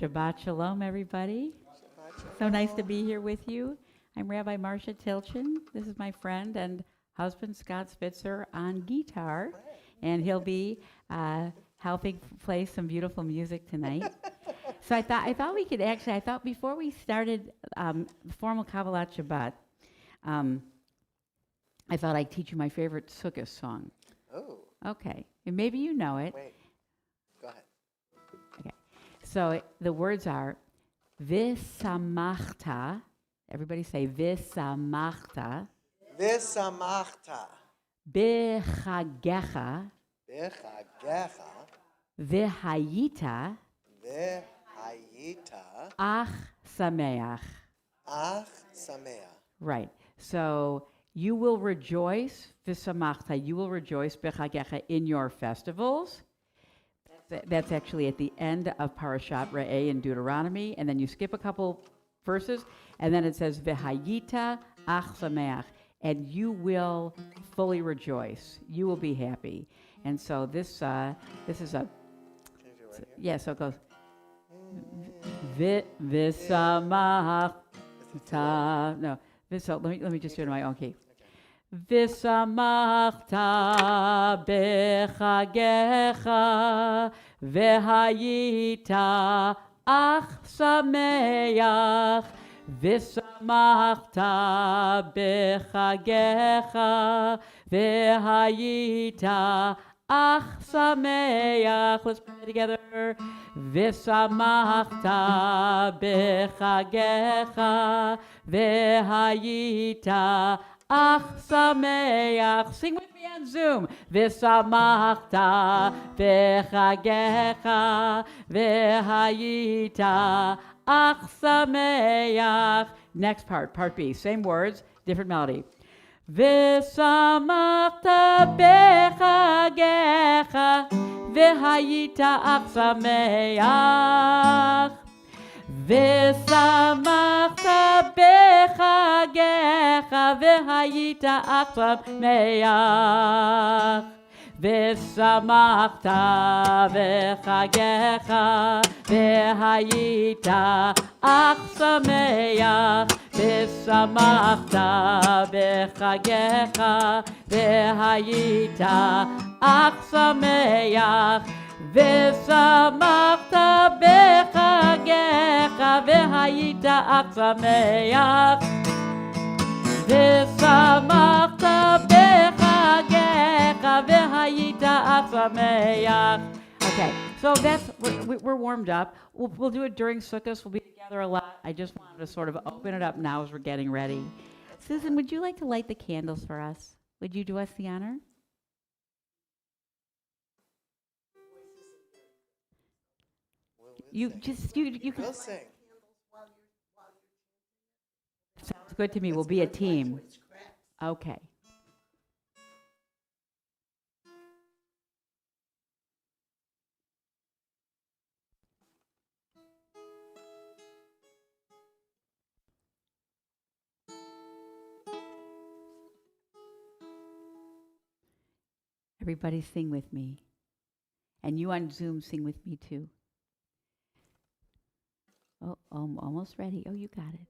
Shabbat Shalom, everybody. So nice to be here with you. I'm Rabbi Marcia Tilchin. This is my friend and husband, Scott Spitzer, on guitar. And he'll be helping play some beautiful music tonight. So I thought we could actually, I thought before we started formal Kabbalat Shabbat, I thought I'd teach you my favorite Sukkah song. Oh. Okay. And maybe you know it. Wait. Go ahead. Okay. So the words are V'samachta. Everybody say V'samachta. V'samachta. B'chagecha. B'chagecha. V'hayita. V'hayita. Ach sameach. Ach sameach. Right. So you will rejoice, V'samachta, you will rejoice, B'chagecha, in your festivals. That's actually at the end of Parashat Re'eh in Deuteronomy, and then you skip a couple verses, and then it says, V'hayita ach sameach, and you will fully rejoice. You will be happy. And so this is a, yeah, so it goes, V'samachta, no, so let me just do it in my own key. V'samachta b'chagecha v'hayita ach sameach. V'samachta b'chagecha v'hayita ach sameach. Let's pray together. V'samachta b'chagecha v'hayita ach sameach. Sing with me on Zoom. V'samachta v'chagecha v'hayita ach sameach. Next part B. Same words, different melody. V'samachta b'chagecha v'hayita ach sameach. V'samachta b'chagecha v'hayita ach sameach. V'samachta b'chagecha v'hayita ach sameach. V'samachta b'chagecha v'hayita ach sameach. V'samachta b'chagecha v'hayita ach sameach. V'samachta b'chagecha v'hayita ach sameach. Okay, so that's we're warmed up. We'll do it during Sukkot. We'll be together a lot. I just wanted to sort of open it up now as we're getting ready. Susan, would you like to light the candles for us? Would you do us the honor? You can. We'll sing. Sounds good to me. We'll be a team. Okay. Everybody sing with me. And you on Zoom, sing with me too. Oh, I'm almost ready. Oh, you got it.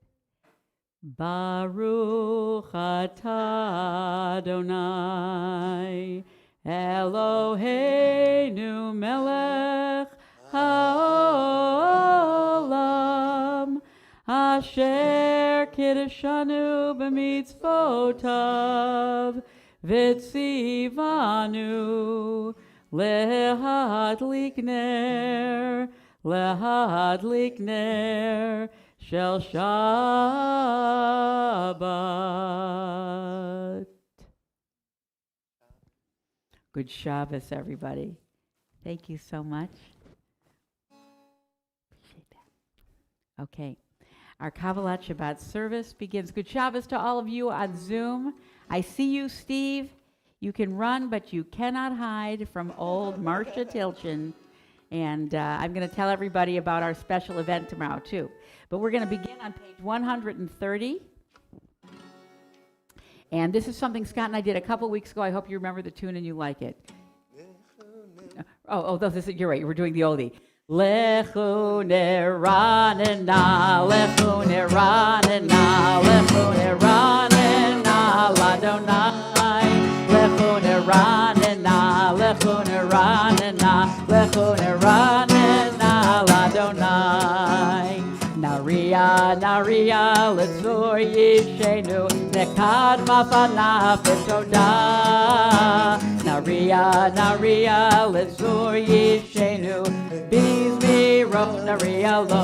Baruch atah Adonai Eloheinu melech haolam asher kiddushanu b'mitzvotav v'tzivanu lehadlik ner shel Shabbat. Good Shabbos, everybody. Thank you so much. Appreciate that. Okay. Our Kabbalat Shabbat service begins. Good Shabbos to all of you on Zoom. I see you, Steve. You can run, but you cannot hide from old Marcia Tilchin. And I'm going to tell everybody about our special event tomorrow, too. But we're going to begin on page 130. And this is something Scott and I did a couple weeks ago. I hope you remember the tune and you like it. You're right. We're doing the oldie. Lechu neranena, lechu neranena, lechu neranena, ladonai. Lechu neranena, lechu neranena, lechu neranena, ladonai. Naria, letzur yishenu, nekad mafanav v'toda. Naria, letzur yishenu, bizmiro naria lo.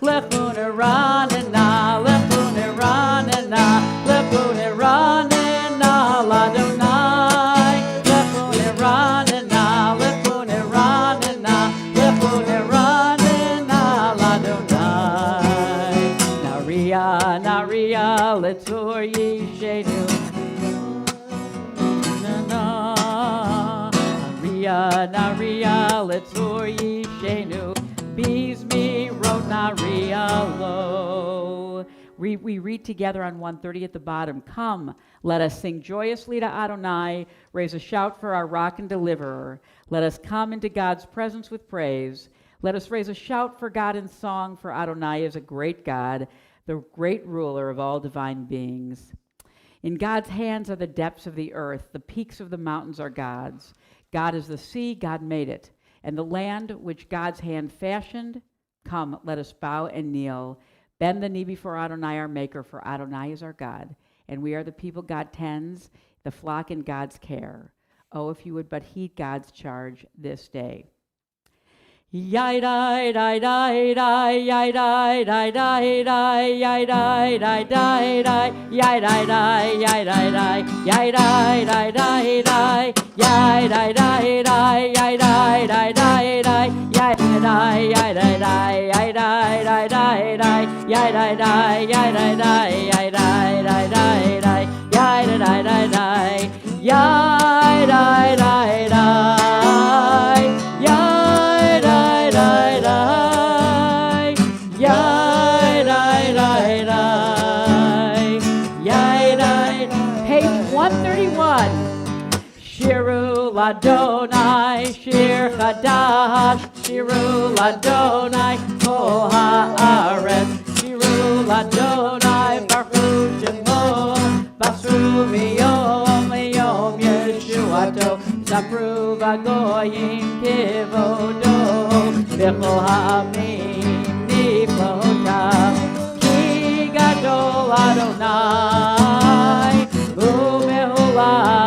Lechu neranena, lechu neranena, lechu neranena, ladonai. Lechu neranena, lechu neranena, lechu neranena, ladonai. Naria, letzur yishenu. Naria, letzur yishenu, bizmi ro naria lo. We read together on 130 at the bottom. Come, let us sing joyously to Adonai, raise a shout for our rock and deliverer. Let us come into God's presence with praise. Let us raise a shout for God in song, for Adonai is a great God, the great ruler of all divine beings. In God's hands are the depths of the earth, the peaks of the mountains are God's. God is the sea, God made it, and the land which God's hand fashioned. Come, let us bow and kneel. Bend the knee before Adonai our Maker, for Adonai is our God, and we are the people God tends, the flock in God's care. Oh, if you would but heed God's charge this day. Yai dai dai dai dai yai dai dai dai dai yai dai dai dai dai yai dai dai yai dai dai yai dai dai dai dai yai dai dai dai yai dai dai dai dai yai dai yai dai dai yai dai dai dai dai yai dai dai yai dai dai yai dai dai dai dai yai dai dai dai dai yai dai dai dai Shiru Ladonai, Shir Chadash, Shiru Ladonai, Kol Haaretz, Shiru Ladonai, Baruch Shemo, Basru Miyom Liyom Yeshuato, Sapru Vagoyim Kivodo, Bechol Ha'amim Niflotav, Ki Gadol Adonai, U'mehulah.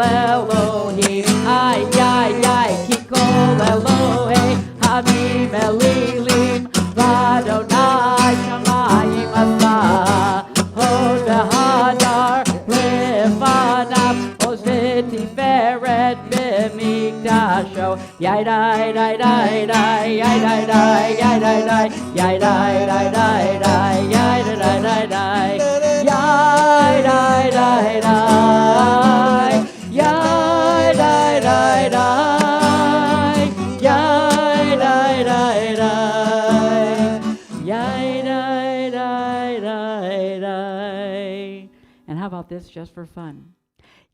Elohim, ay, ay, ay, Kikol Elohim, Hamim Elilim, Vadonai, Shamayim Asah, Hod V'Hadar, Lefanav, Oz V'Tiferet B'Mikdasho, Yai Dai Dai Dai Dai, Yai Dai Dai, Yai Dai Dai, Yai Dai Dai Dai Dai, Yai Dai Dai Dai Dai, Yai Dai Dai Dai. Yai dai dai dai, yai dai dai dai, yai dai dai. how about this just for fun?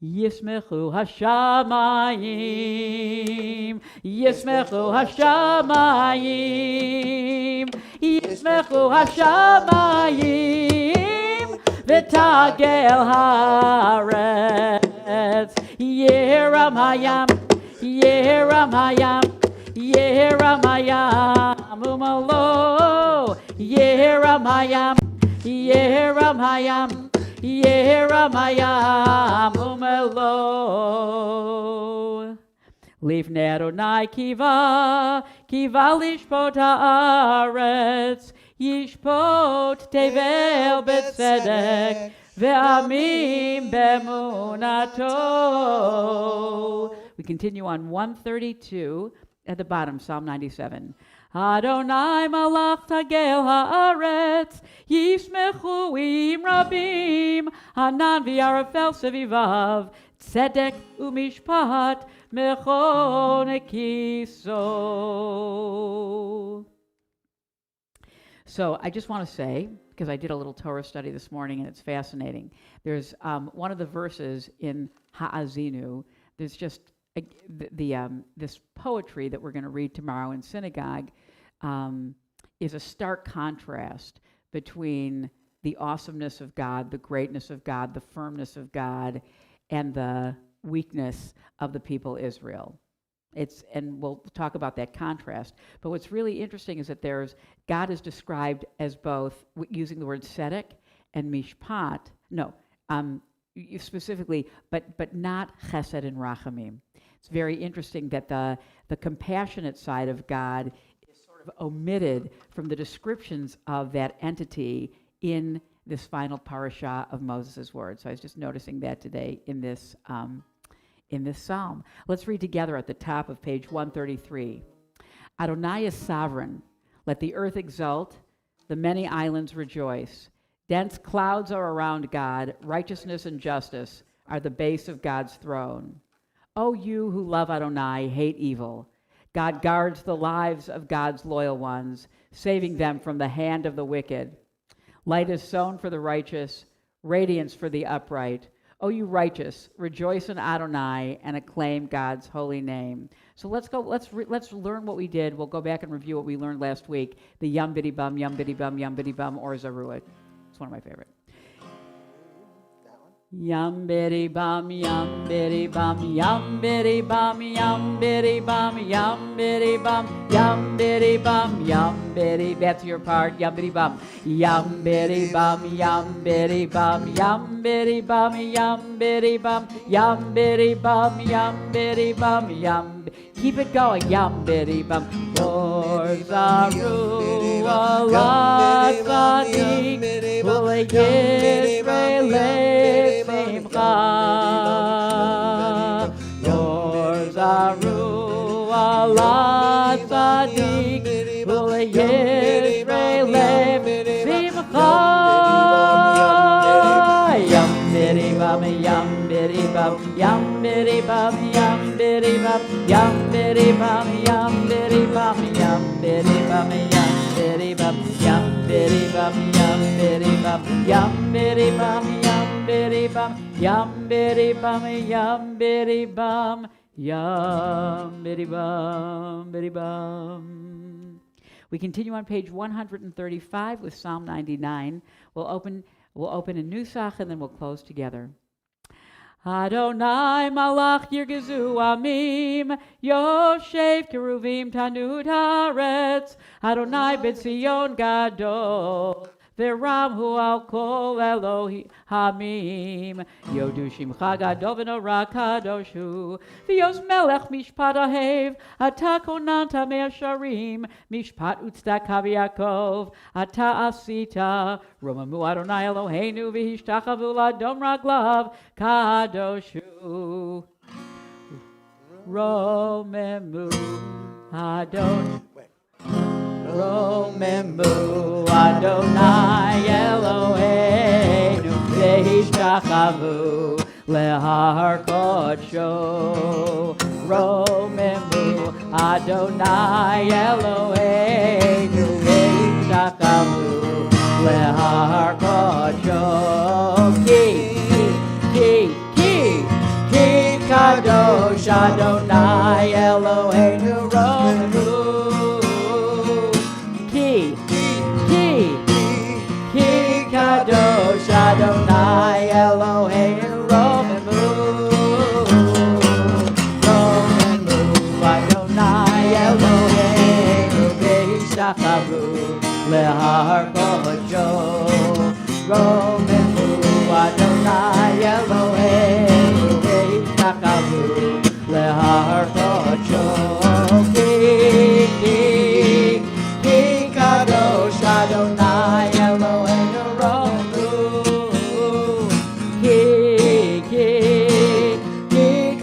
Yismechu hashamayim, Yismechu hashamayim, Yismechu hashamayim, v'tagel haaretz, Yeram hayam, Yeram hayam, Yeram hayam, umalo, Yeram hayam, Yeram hayam, Yeram hayam umelo. Lifnei Adonai kiva, kiva lishpot haaretz, yishpot tevel betzedek, ve'amim be'emunato. We continue on 132 at the bottom, Psalm 97. Adonai malach tagel haaretz, yismechu im rabim, hanan v'yarafel sevivav, tzedek umishpat mechonekiso. So I just want to say, because I did a little Torah study this morning and it's fascinating, there's one of the verses in Ha'azinu, there's just this poetry that we're going to read tomorrow in synagogue is a stark contrast between the awesomeness of God, the greatness of God, the firmness of God, and the weakness of the people Israel. And we'll talk about that contrast. But what's really interesting is that God is described as both using the word tzedek and mishpat. No, specifically, but not chesed and rachamim. It's very interesting that the compassionate side of God is sort of omitted from the descriptions of that entity in this final parasha of Moses' words. So I was just noticing that today in this psalm. Let's read together at the top of page 133. Adonai is sovereign. Let the earth exult, the many islands rejoice. Dense clouds are around God. Righteousness and justice are the base of God's throne. O you who love Adonai, hate evil. God guards the lives of God's loyal ones, saving them from the hand of the wicked. Light is sown for the righteous, radiance for the upright. O you righteous, rejoice in Adonai and acclaim God's holy name. So let's learn what we did. We'll go back and review what we learned last week. The Yum Biddy Bum, Yum Biddy Bum, Yum Biddy Bum, or Zaruah. It's one of my favorite. Yum biddy bum, yum biddy bum, yum biddy bum, yum biddy bum, yum biddy bum, yum biddy bum, yum biddy. That's your part. Yum biddy bum, yum biddy bum, yum biddy bum, yum biddy bum, yum biddy bum, yum biddy bum, yum biddy bum, yum. Keep it going. Yum biddy bum. Lord Zaru Allah Sadiq Ule Yisrael Simcha. Lord Zaru Allah Sadiq Ule Yisrael Simcha. Yum biddy bum, yum biddy bum, yum biddy bum, yum biddy bum, yum biddy bum, yum biddy bum, yum biddy bum, yum biddy bum, yum biddy bum, yum biddy bum, yum biddy bum, yum biddy bum, yum biddy bum, yum biddy bum, yum biddy bum, biddy bum. We continue on page 135 with Psalm 99. We'll open a nusach and then we'll close together. Adonai malach yirgezu amim, Yoshev keruvim tanud haaretz, Adonai b'tzion gadol, v'ramhu al kol Elohimim, Yodu shimcha gadol v'nora kadoshu, v'yos melech mishpat ahev, ata konanta me'asharim, mishpat utzedakah v'Yakov, ata asita, romamu Adonai Eloheinu v'hishtachavu ladom raglav, kadoshu. Romemu Adon. Romemu Adonai Eloheinu v'hishtachavu lehar kodsho. Romemu Adonai Eloheinu v'hishtachavu lehar kodsho. Ki Adonai Eloheinu Romemu. Ki Kadosh Adonai Eloheinu Romemu. Romemu Adonai Eloheinu V'Yishacharu Lehar Kodesh. Romemu Adonai Eloheinu V'Yishacharu Lehar Kodesh. Ki Kadosh Adonai Eloheinu Romemu. Ki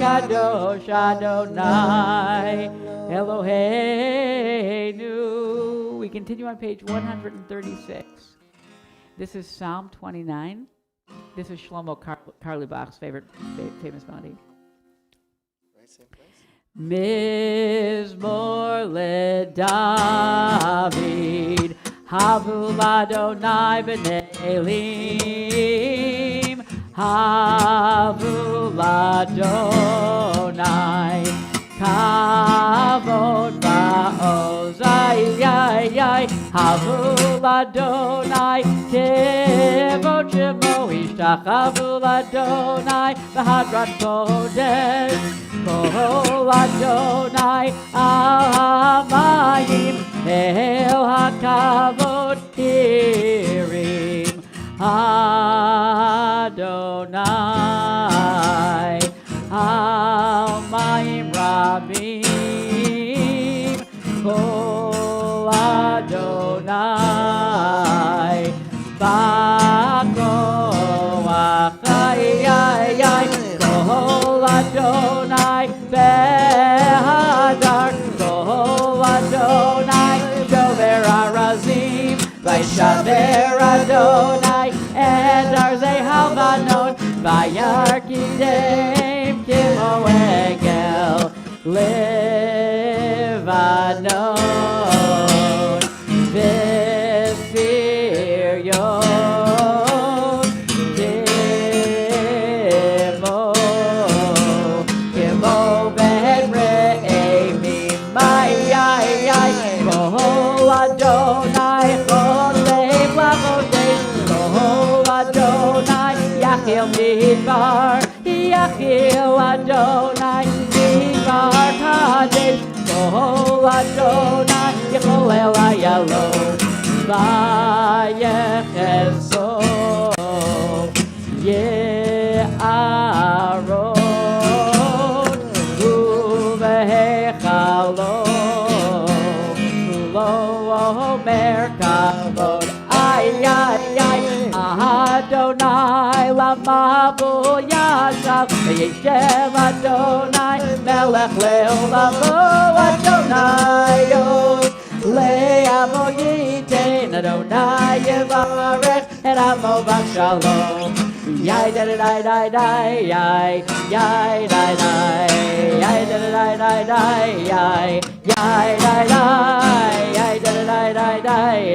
Kadosh Adonai Eloheinu. We continue on page 136. This is Psalm 29. This is Shlomo Karlebach's famous melody. Right, same place. Mizmor LeDavid, Havu Ladonai b'nei Elim, Havu Ladonai, Kavod Ba'oz, Havu Ladonai, Kevod Shemo, Ishtachavu Ladonai, B'hadrat Kodesh, Kol Adonai al hamayim el hakavod kirim Adonai al mayim rabim Kol Adonai ba'koach Kol Adonai Behadar Kol Adonai Shover Arazim Vaishaver Adonai Edar Zehalvanon Vayarkidem Kimo Egel Levanon Vesiryon Kimo Ben Re'emi Kol Adonai Chodesh Lachodesh Kol Adonai Yachil Midbar Yachil Adonai Midbar Kadesh Kol Adonai Yachol El Ayalon Vayecheso Ye'aron Uvehechalo Lo Omer Kavod Ay Adonai Lamabu Yashav Yishem Adonai Melech Leolamo Adonai Le'amo Yitein Adonai Yevarech Et Amo B'Shalom Yai da da da da yai yai da da yai da da da da yai yai da da yai da da da da yai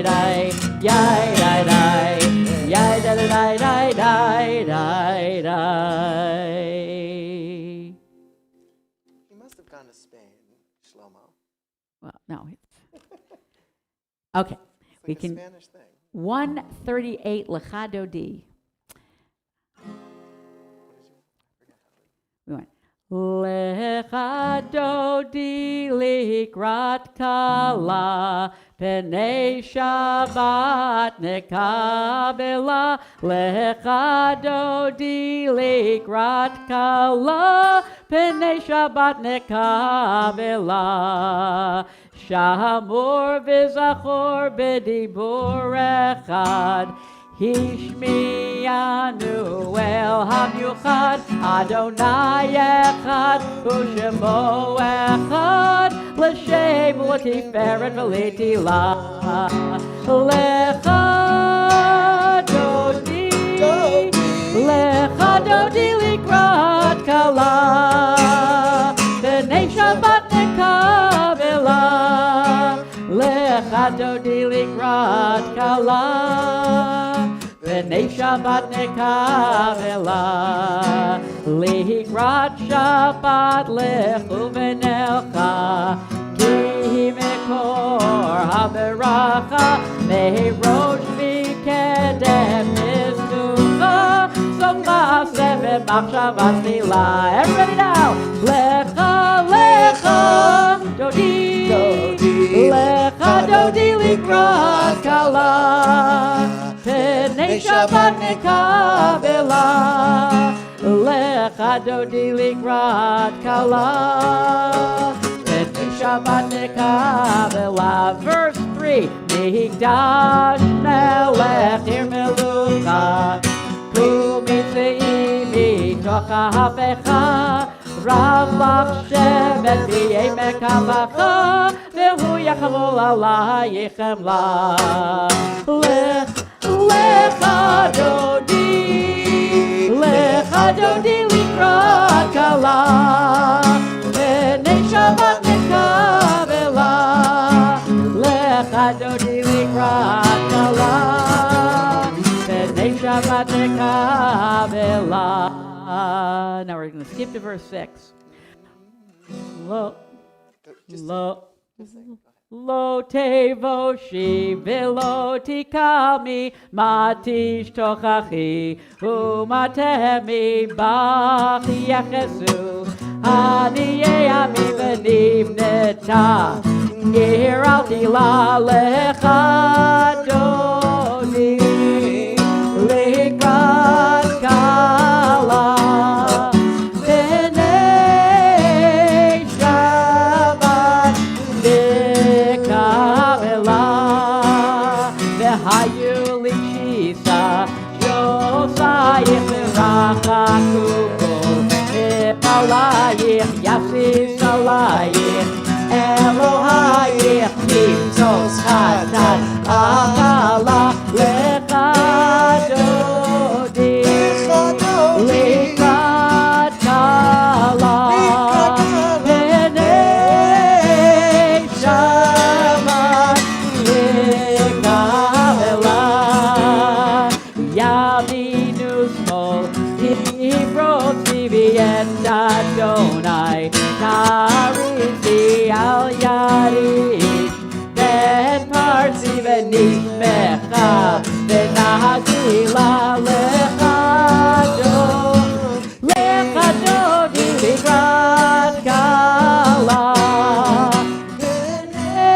da da yai da da da. You must have gone to Spain, Shlomo. Well, no. Okay, It's we like a can. Spanish thing. 138 Lechadodi. We went Lechadodi likrat kala Penei Shabbat nekabela Lechadodi likrat kala Penei Shabbat nekabela Shamor v'zachor b'dibur echad Hishmiyanu el hamiuchad Adonai echad U'shemo echad L'shem u'tiferet v'letila Lechadodi likrat kala B'nei Shabbat nekabela Lechadodi likrat kala B'nei Shabbat nekabela לקראת שבת לכו ונלכה, כי מקור הברכה, מראש מקדם מזוכה, סוף מעשה ומחשבה תחילה. Everybody now! לך, לך, דודי, לך דודי לקראת כלה, פני שבת נקבלה, לך דודי לקראת כלה, פני שבת נקבלה. Verse 3, מקדש מלך עיר מלוכה, ומצאים מתוך ההפכה, רב לך שבט בעמק הבכה, והוא יחמול עלייך חמלה. לך דודי לקראת כלה, פני שבת נקבלה, לך דודי לקראת כלה, פני שבת נקבלה. Now we're going to skip to verse 6. Lo tevoshi velo tikami matish tochachi umatemi bach yechesu aniyei ami venivneta iralti la lecha dodi likrat kala Yasis alayich Elohayich Mitzos Chatat Akala Lecha Dodi Likrat Kala B'nei Shabbat Likavela Yaminu Smol Hibrot Zivi and Adonai Narisi al Yarish Ben Parsi Venishmecha Venahagila Lechado Likrat Kala B'nei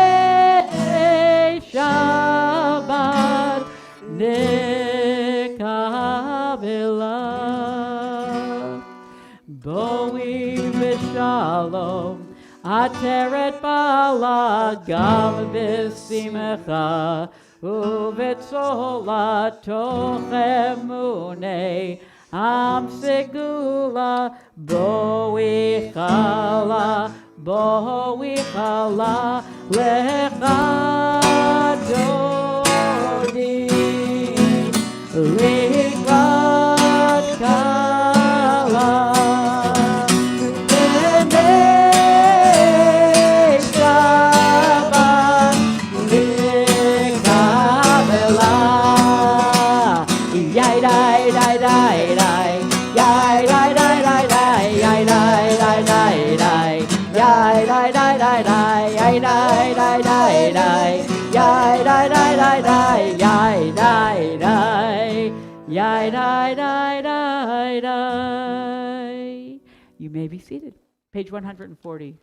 Shabbat Nekabela Boi v'shalom Ateret bala gam v'simcha Uvetzola toch emunei Am segula boi chala Lecha dodi Likrat kala You may be seated. Page 140.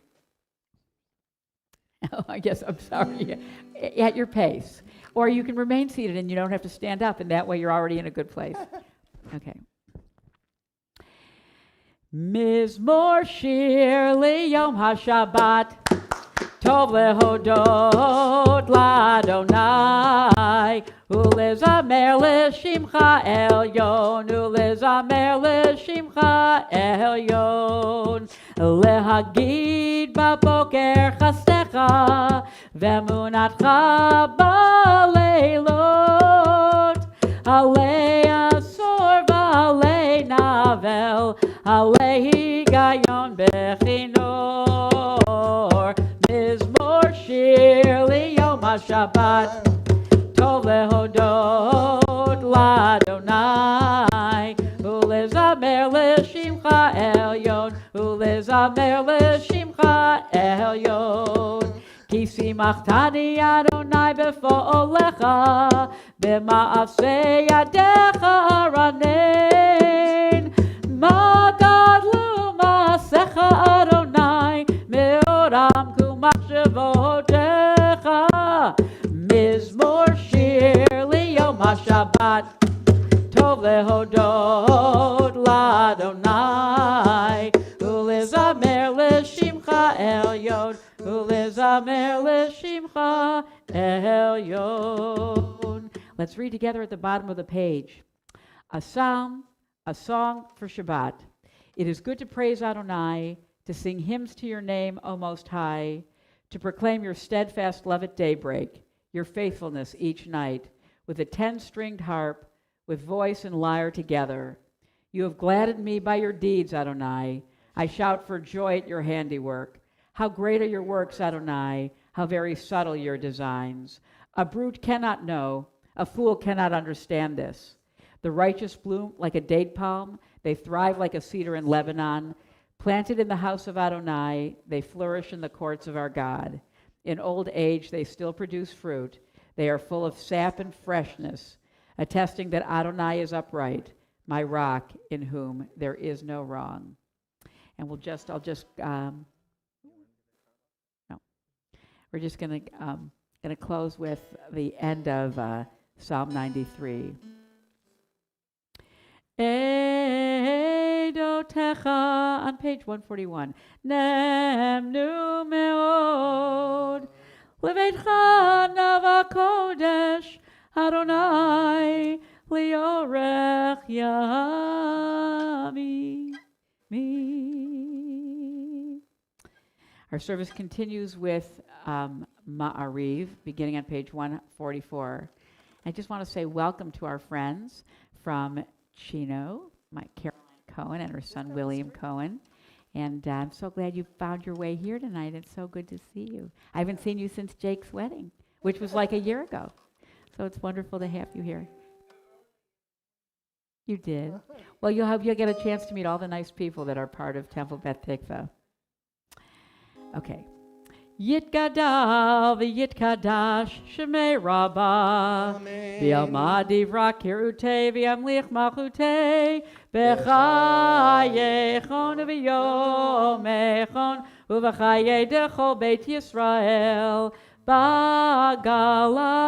Oh, I guess, I'm sorry. At your pace. Or you can remain seated and you don't have to stand up, and that way you're already in a good place. Okay. Mizmor shir liyom haShabbat Tov lehodot l'Adonai Ulezamer l'shimcha elyon Ulezamer l'shimcha elyon Lehagid baboker chastecha Ve'munatcha baleilot Alei asor v'alei navel Alei higayon bechinor Mizmor shir liyom haShabbat Tov lehodot l'Adonai Ulezamer לשמך עליון, ולזמר לשמך עליון. כי שימחתני אדוני בפועלך, במעשה ידיך ארנן. מה גדלו מעשיך אדוני, מאוד עמקו מחשבותיך. מזמור שיר ליום השבת, טוב להודות לאדוני, ולזמר לשמך עליון, ולזמר לשמך עליון. Let's read together at the bottom of the page. A psalm, a song for Shabbat. It is good to praise Adonai, to sing hymns to your name, O Most High, to proclaim your steadfast love at daybreak, your faithfulness each night, with a 10-stringed harp, with voice and lyre together. You have gladdened me by your deeds, Adonai. I shout for joy at your handiwork. How great are your works, Adonai, how very subtle your designs. A brute cannot know, a fool cannot understand this. The righteous bloom like a date palm, they thrive like a cedar in Lebanon. Planted in the house of Adonai, they flourish in the courts of our God. In old age, they still produce fruit. They are full of sap and freshness, attesting that Adonai is upright, my rock in whom there is no wrong. And we're just going to close with the end of Psalm 93. Eidotecha on page 141. Nemnu meod leveitcha nava kodesh Adonai liorech yami. Our service continues with Ma'ariv, beginning on page 144. I just want to say welcome to our friends from Chino, my Caroline Cohen and her son William Cohen. And I'm so glad you found your way here tonight. It's so good to see you. I haven't seen you since Jake's wedding, which was like a year ago. So it's wonderful to have you here. You did. Well, you'll get a chance to meet all the nice people that are part of Temple Beth Tikvah. Okay. Yitgadal v'yitkadash shemei rabbah v'yalma divra kirutei v'yamlich malchutei b'chayechon v'yomechon uv'chayei dechol beit Yisrael bagala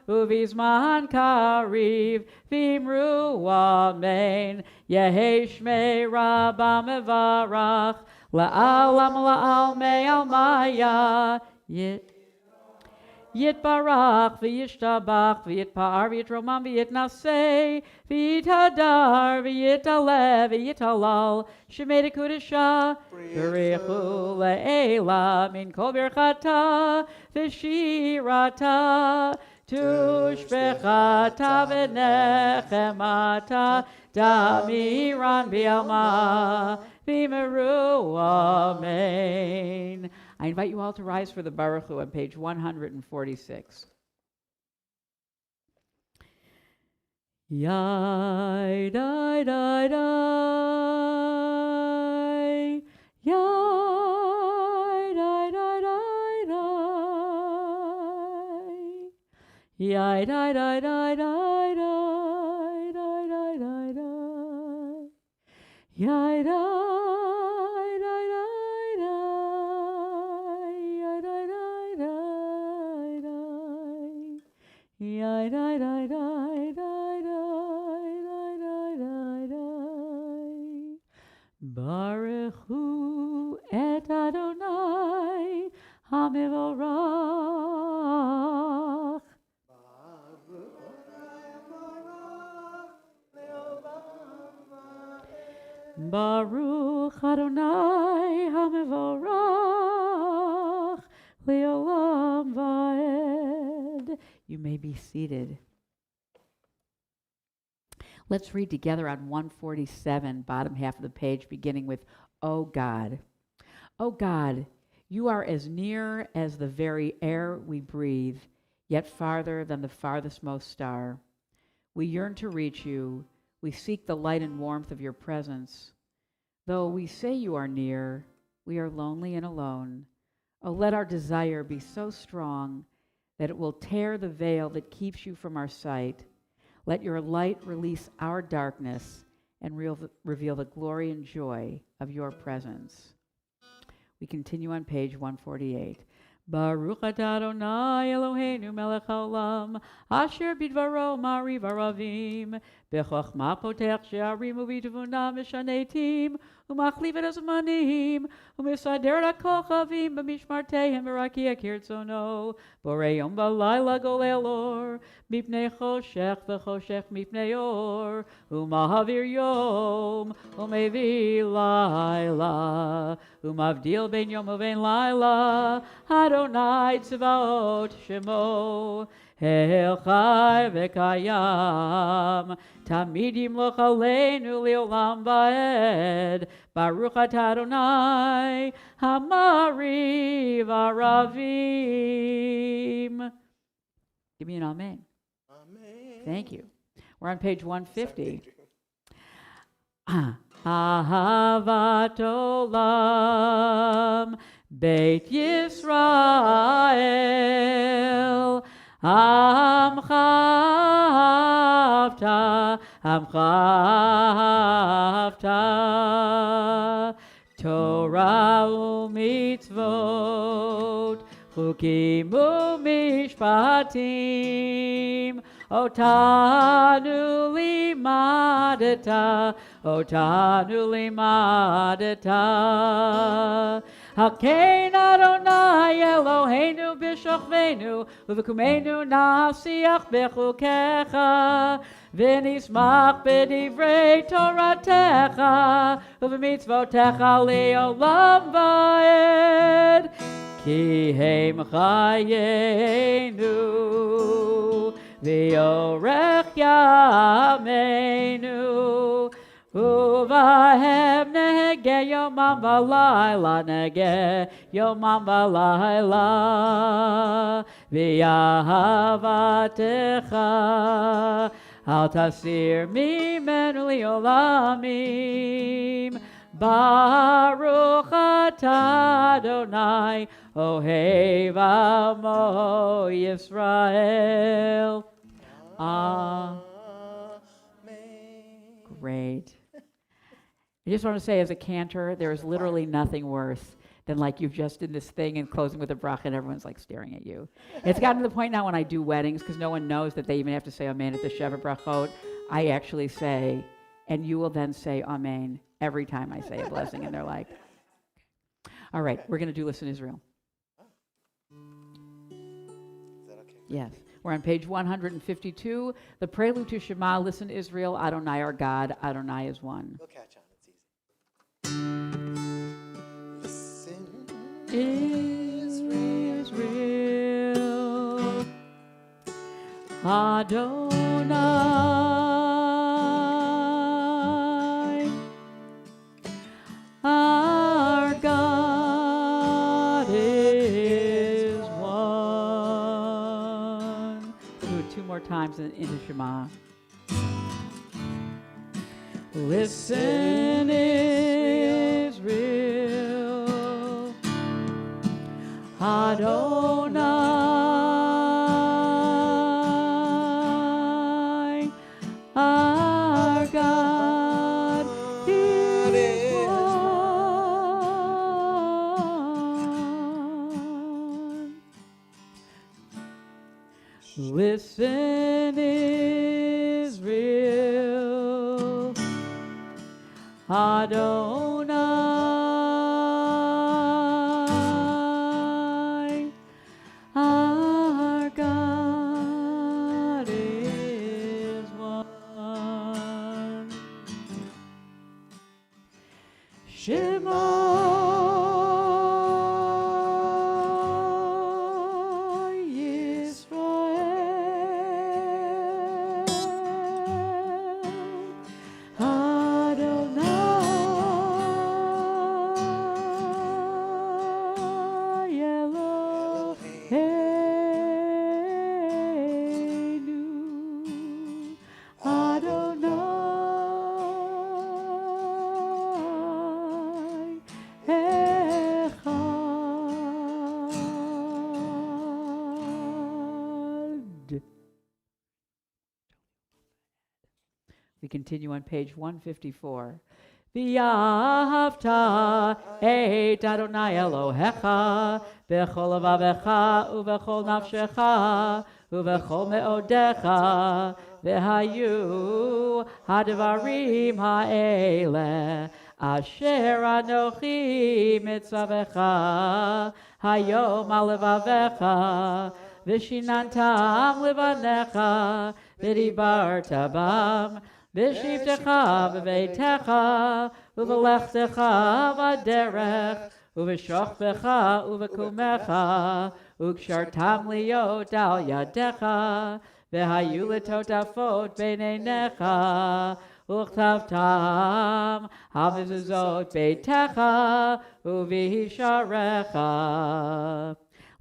uvizman kariv v'imru amen yehi shmei rabbah mevarach la'alam la'almei almaya yitbarach v'yishtabach v'yitpa'ar v'yitromam v'yitnasei v'yithadar v'yitalev v'yitalal shemei dekudesha b'richu le'ela min kol birchata v'shirata tushbechata v'nechemata damiran b'alma v'meru amen. I invite you all to rise for the Baruch Hu on page 146. Yai, dai, dai, dai. Yai, dai, dai, dai, dai. Yai, dai, dai, dai, dai, dai, dai, dai, dai, dai. Yai, dai. Baruch Hu et Adonai HaMevorach. Baruch Adonai HaMevorach Leolam Vaed. You may be seated. Let's read together on 147, bottom half of the page, beginning with, O God. O God, you are as near as the very air we breathe, yet farther than the farthest most star. We yearn to reach you. We seek the light and warmth of your presence. Though we say you are near, we are lonely and alone. Oh, let our desire be so strong that it will tear the veil that keeps you from our sight. Let your light release our darkness and reveal the glory and joy of your presence. We continue on page 148. Baruch atah Adonai Eloheinu melech haolam, asher bidvaro ma'ariv aravim, b'chochma potech she'arim u'b'tevuna mishaneh etim, u'machliv et hazmanim, u'misader et hakochavim b'mishmartehem v'rakiah kirtzono, borei yom v'layla golel or, mipnei choshech v'choshech mipnei or, u'mahavir yom, u'mevi layla, u'mavdil ben yom u'ben layla, Adonai Tzvaot Shemo, El Chai V'Kayam, Tamid Yimloch Aleinu Le'olam Va'ed, Baruch Atah Adonai, Hamariv Aravim. Give me an amen. Amen. Thank you. We're on page 150. Ahavat Olam, Beit Yisrael, Amcha Avta, Torah u'mitzvot, Chukim u'mishpatim, Otanu limadeta, Hakein Adonai Eloheinu b'shachvenu, u'v'kumenu nasiach b'chukecha, v'nismach b'divrei Toratecha, u'v'mitzvotecha le'olam va'ed, ki heim chayenu, v'yorech yameinu, Uvahem nege yomam v'layla, nege yomam v'layla, v'yahavatecha al tasir mimenu li'olamim. Baruch atah Adonai, ohev amo Yisrael. Great. I just want to say, as a cantor, there is literally nothing worse than like you've just did this thing and closing with a bracha and everyone's like staring at you. It's gotten to the point now when I do weddings, because no one knows that they even have to say amen at the Sheva brachot, I actually say, and you will then say amen every time I say a blessing, and they're like, all right, we're going to do Listen Israel. Is that okay? Yes. We're on page 152, the prelude to Shema, Listen Israel, Adonai our God, Adonai is one. We'll catch on, it's easy. Listen, Israel, Adonai, our God is one. Do it two more times into Shema. Listen, Israel, Adonai, our God is one. Listen, Israel, Adonai, our God is one. Shema Adonai continue on page 154. V'yahavta et Adonai Elohecha b'chol levavecha u'b'chol nafshecha u'b'chol me'odecha v'hayu hadvarim ha'eleh asher anochi mitzavecha hayom al levavecha v'shinantam levanecha v'dibarta bam v'shivtecha v'veitecha u'v'lechtecha v'derech u'v'shochbecha u'v'kumecha u'kshartam liot al yadecha v'hayu letotafot b'neinecha u'chtavtam hamizuzot beitecha u'v'hisharecha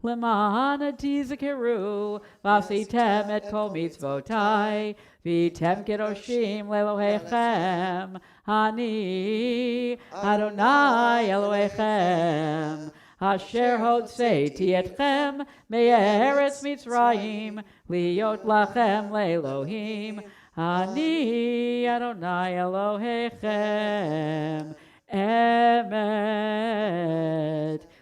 Lemana tizakaru v'asitem et kol mitzvotai v'tem kedoshim lelohechem Hani Adonai Elohechem Asher hodseti etchem me'eretz Mitzrayim liot lachem le'Elohim Hani Adonai Elohechem Emet.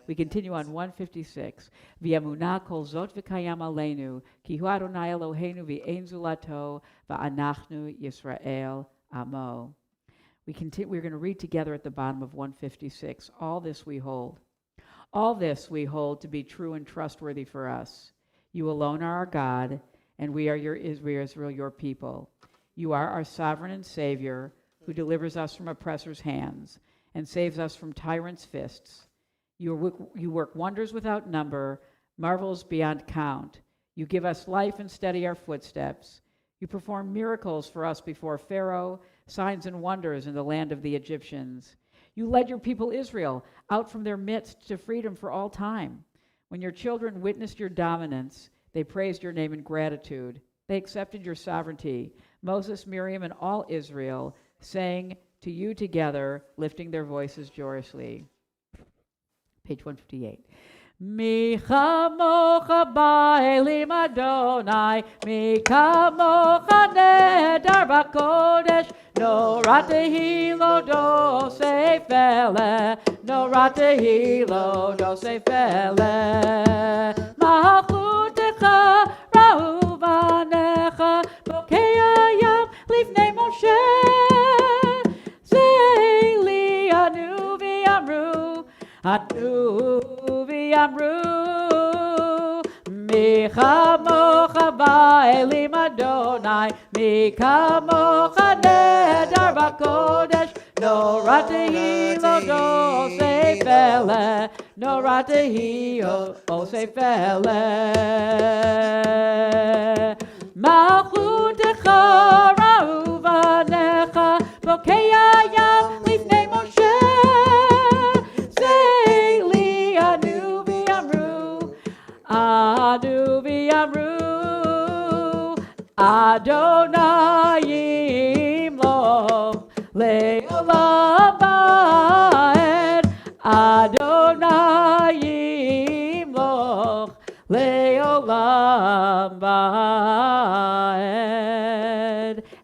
We continue on 156. V'yamunah kol zot v'kayam aleinu ki hu Adonai Eloheinu v'ein zulato v'anachnu Yisrael amo. We're going to read together at the bottom of 156. All this we hold. All this we hold to be true and trustworthy for us. You alone are our God, and we are Israel, your people. You are our sovereign and Savior, who delivers us from oppressors' hands and saves us from tyrants' fists. You work wonders without number, marvels beyond count. You give us life and steady our footsteps. You perform miracles for us before Pharaoh, signs and wonders in the land of the Egyptians. You led your people Israel out from their midst to freedom for all time. When your children witnessed your dominance, they praised your name in gratitude. They accepted your sovereignty. Moses, Miriam, and all Israel sang to you together, lifting their voices joyously. Page 158. Mi chamocha ba'elim Adonai, mi kamocha nedar b'kodesh, no ratehi lo dosei fele, no ratehi lo dosei fele. Malchutecha ra'u v'anecha, bokei hayam lifnei Moshe, zei anu v'yamru, anu v'yamru, mi chamocha ba'elim Adonai, mi kamocha nedar b'kodesh, no ratehi lo dosei fele, no ratehi lo dosei fele. Malchutecha ra'u v'anecha, bokei hayam lifnei Moshe, zei li anu v'yamru, anu v'yamru, Adonai yimloch le'olam va'ed, Adonai yimloch le'olam va'ed.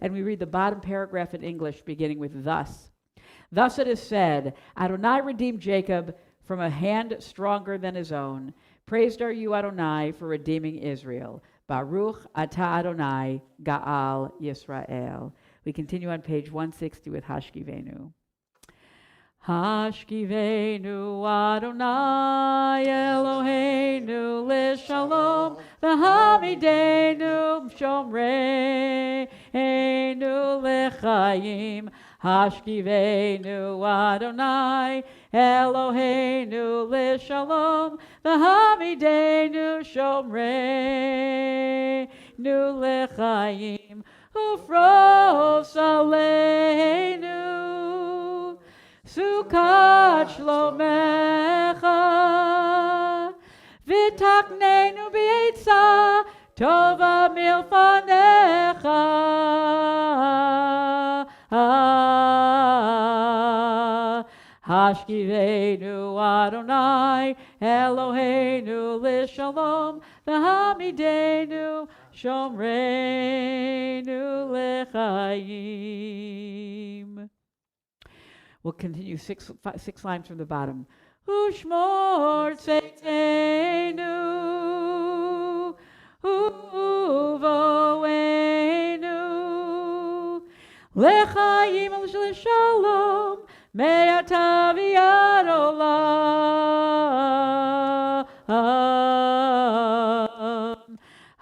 And we read the bottom paragraph in English, beginning with thus. Thus it is said, Adonai redeemed Jacob from a hand stronger than his own. Praised are you, Adonai, for redeeming Israel. Baruch atah Adonai, Ga'al Yisrael. We continue on page 160 with Hashkivenu. Hashkivenu Adonai Eloheinu l'shalom v'hamidenu shomreinu l'chaim. Hashkivenu Adonai Eloheinu l'shalom v'hamidenu shomreinu l'chaim. Ufros aleinu Sukat shlomecha v'taknenu b'etza tova milfanecha. Hashkivenu Adonai Eloheinu l'shalom v'hamidenu Shomreinu Lechaim. We'll continue six lines from the bottom. Ushmor Tzeitenu Uvoenu Lechaim Shalom Me'ata v'ad olam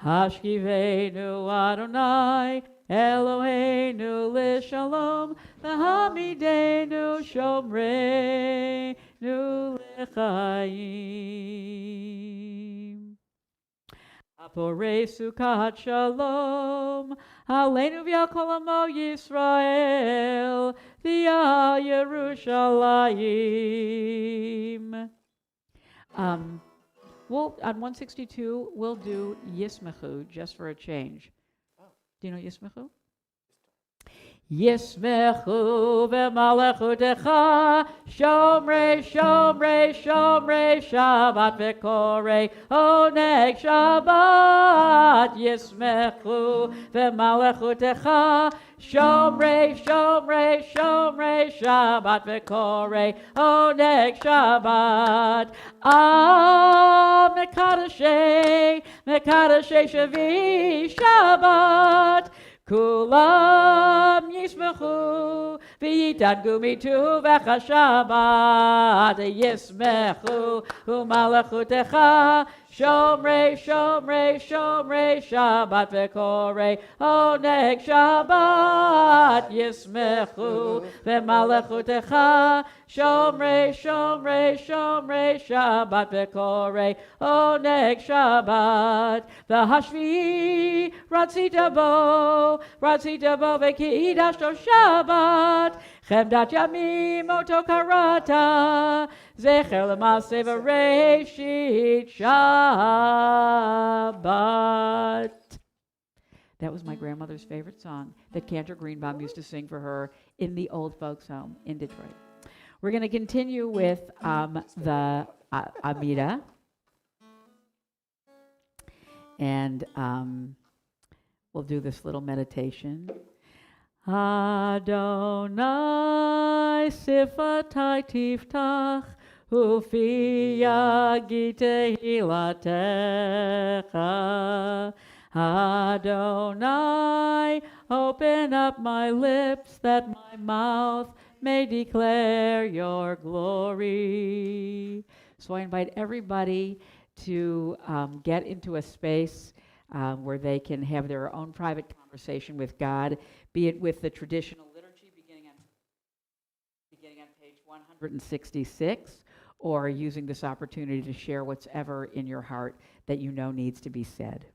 Hashkivenu Adonai Eloheinu l'shalom V'hamidenu shomreinu l'chaim. Aporei sukat shalom Aleinu v'al kol amo Yisrael V'al Yerushalayim. We'll, on 162, we'll do Yismechu just for a change. Do you know Yismechu? Yismechu v'malechutecha Shomrei, Shomrei, Shomrei Shabbat v'korei Oneg Shabbat. Yismechu v'malechutecha Shomrei, Shomrei, Shomrei Shabbat v'korei Oneg Shabbat. Mekadashei, Mekadashei Shavi Shabbat. Kulam yismechu v'yitadgu mitu v'chashabat. Yismechu u'malachutecha Shomrei, Shomrei, Shomrei Shabbat v'korei Oneg Shabbat. Yismechu v'malachutecha Shomrei, Shomrei, Shomrei Shabbat v'korei Oneg Shabbat. V'hashvi ratzita bo v'ki'idashto Shabbat. Chemdat yamim oto karata zecher l'maseh v'reishit Shabbat. That was my grandmother's favorite song that Cantor Greenbaum used to sing for her in the old folks' home in Detroit. We're going to continue with the Amida. And we'll do this little meditation. Adonai sifatai tiftach ufi yagi tehilatecha. Adonai, open up my lips that my mouth may declare your glory. So I invite everybody to get into a space where they can have their own private conversation with God, be it with the traditional liturgy beginning on page 166, or using this opportunity to share what's ever in your heart that you know needs to be said.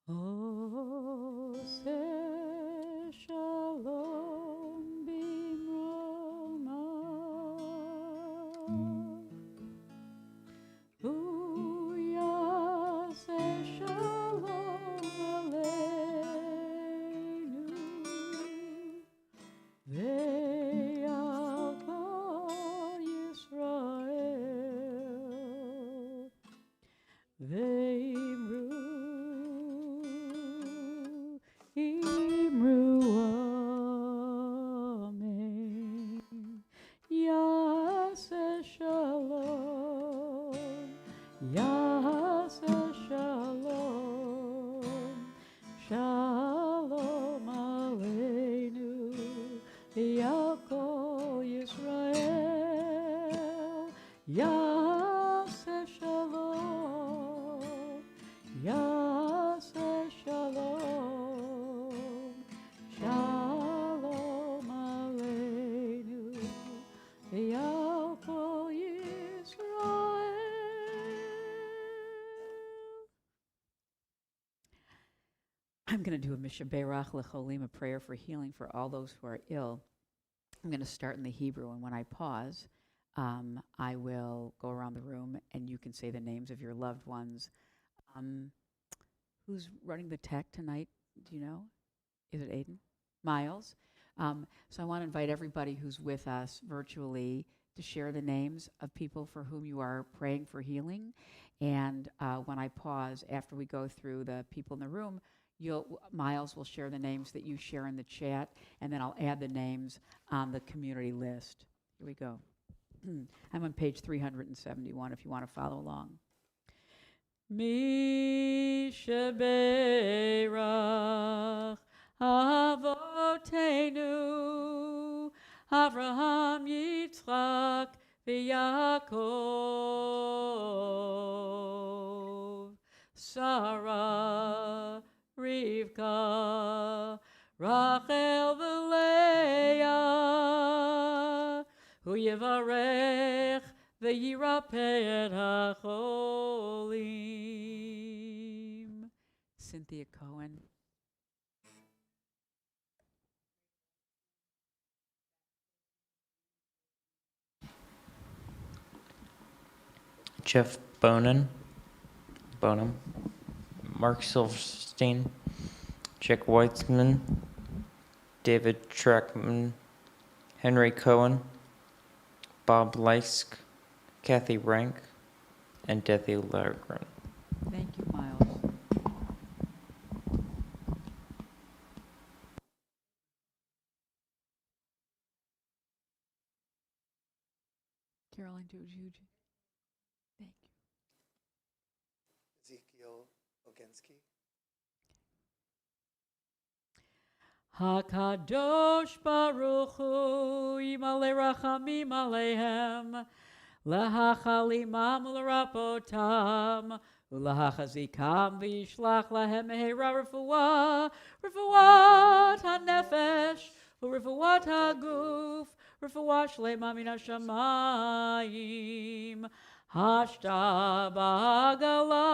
Ose shalom bimroma, uyase shalom aleinu, ve'al kol Yisrael, ve'imru Amen. Yase shalom, Yase shalom, shalom aleinu, Yal kol Yisrael, Yase shalom, Yase shalom, shalom aleinu, Yal kol Yisrael. I'm going to do a Mishaberach Lecholim, a prayer for healing for all those who are ill. I'm going to start in the Hebrew, and when I pause, I will go around the room, and you can say the names of your loved ones. Who's running the tech tonight? Do you know? Is it Aiden? Miles? So I want to invite everybody who's with us virtually to share the names of people for whom you are praying for healing. And when I pause, after we go through the people in the room, Miles will share the names that you share in the chat, and then I'll add the names on the community list. Here we go. I'm on page 371 if you want to follow along. Mishaberach Avotenu Avraham Yitzchak v'Yaakov Sarah Rivka Rachel v'Leah Hu Yevarech v'Yirapeh et HaCholim. Cynthia Cohen. Jeff Bonham, Mark Silverstein, Jack Weitzman, David Trackman, Henry Cohen, Bob Leisk, Kathy Rank, and Dethi Largren. Thank you, Miles. Caroline, do you? Thank you. Ezekiel Ogensky. HaKadosh Baruch Hu Yimale Rachamim Alehem Lahachalimam L'rapotam Ulahachazikam V'yishlach Lahem Mehera Refuat HaNefesh U'Refuat HaGuf Refuat Shlema Min HaShamayim Hashta B'Hagala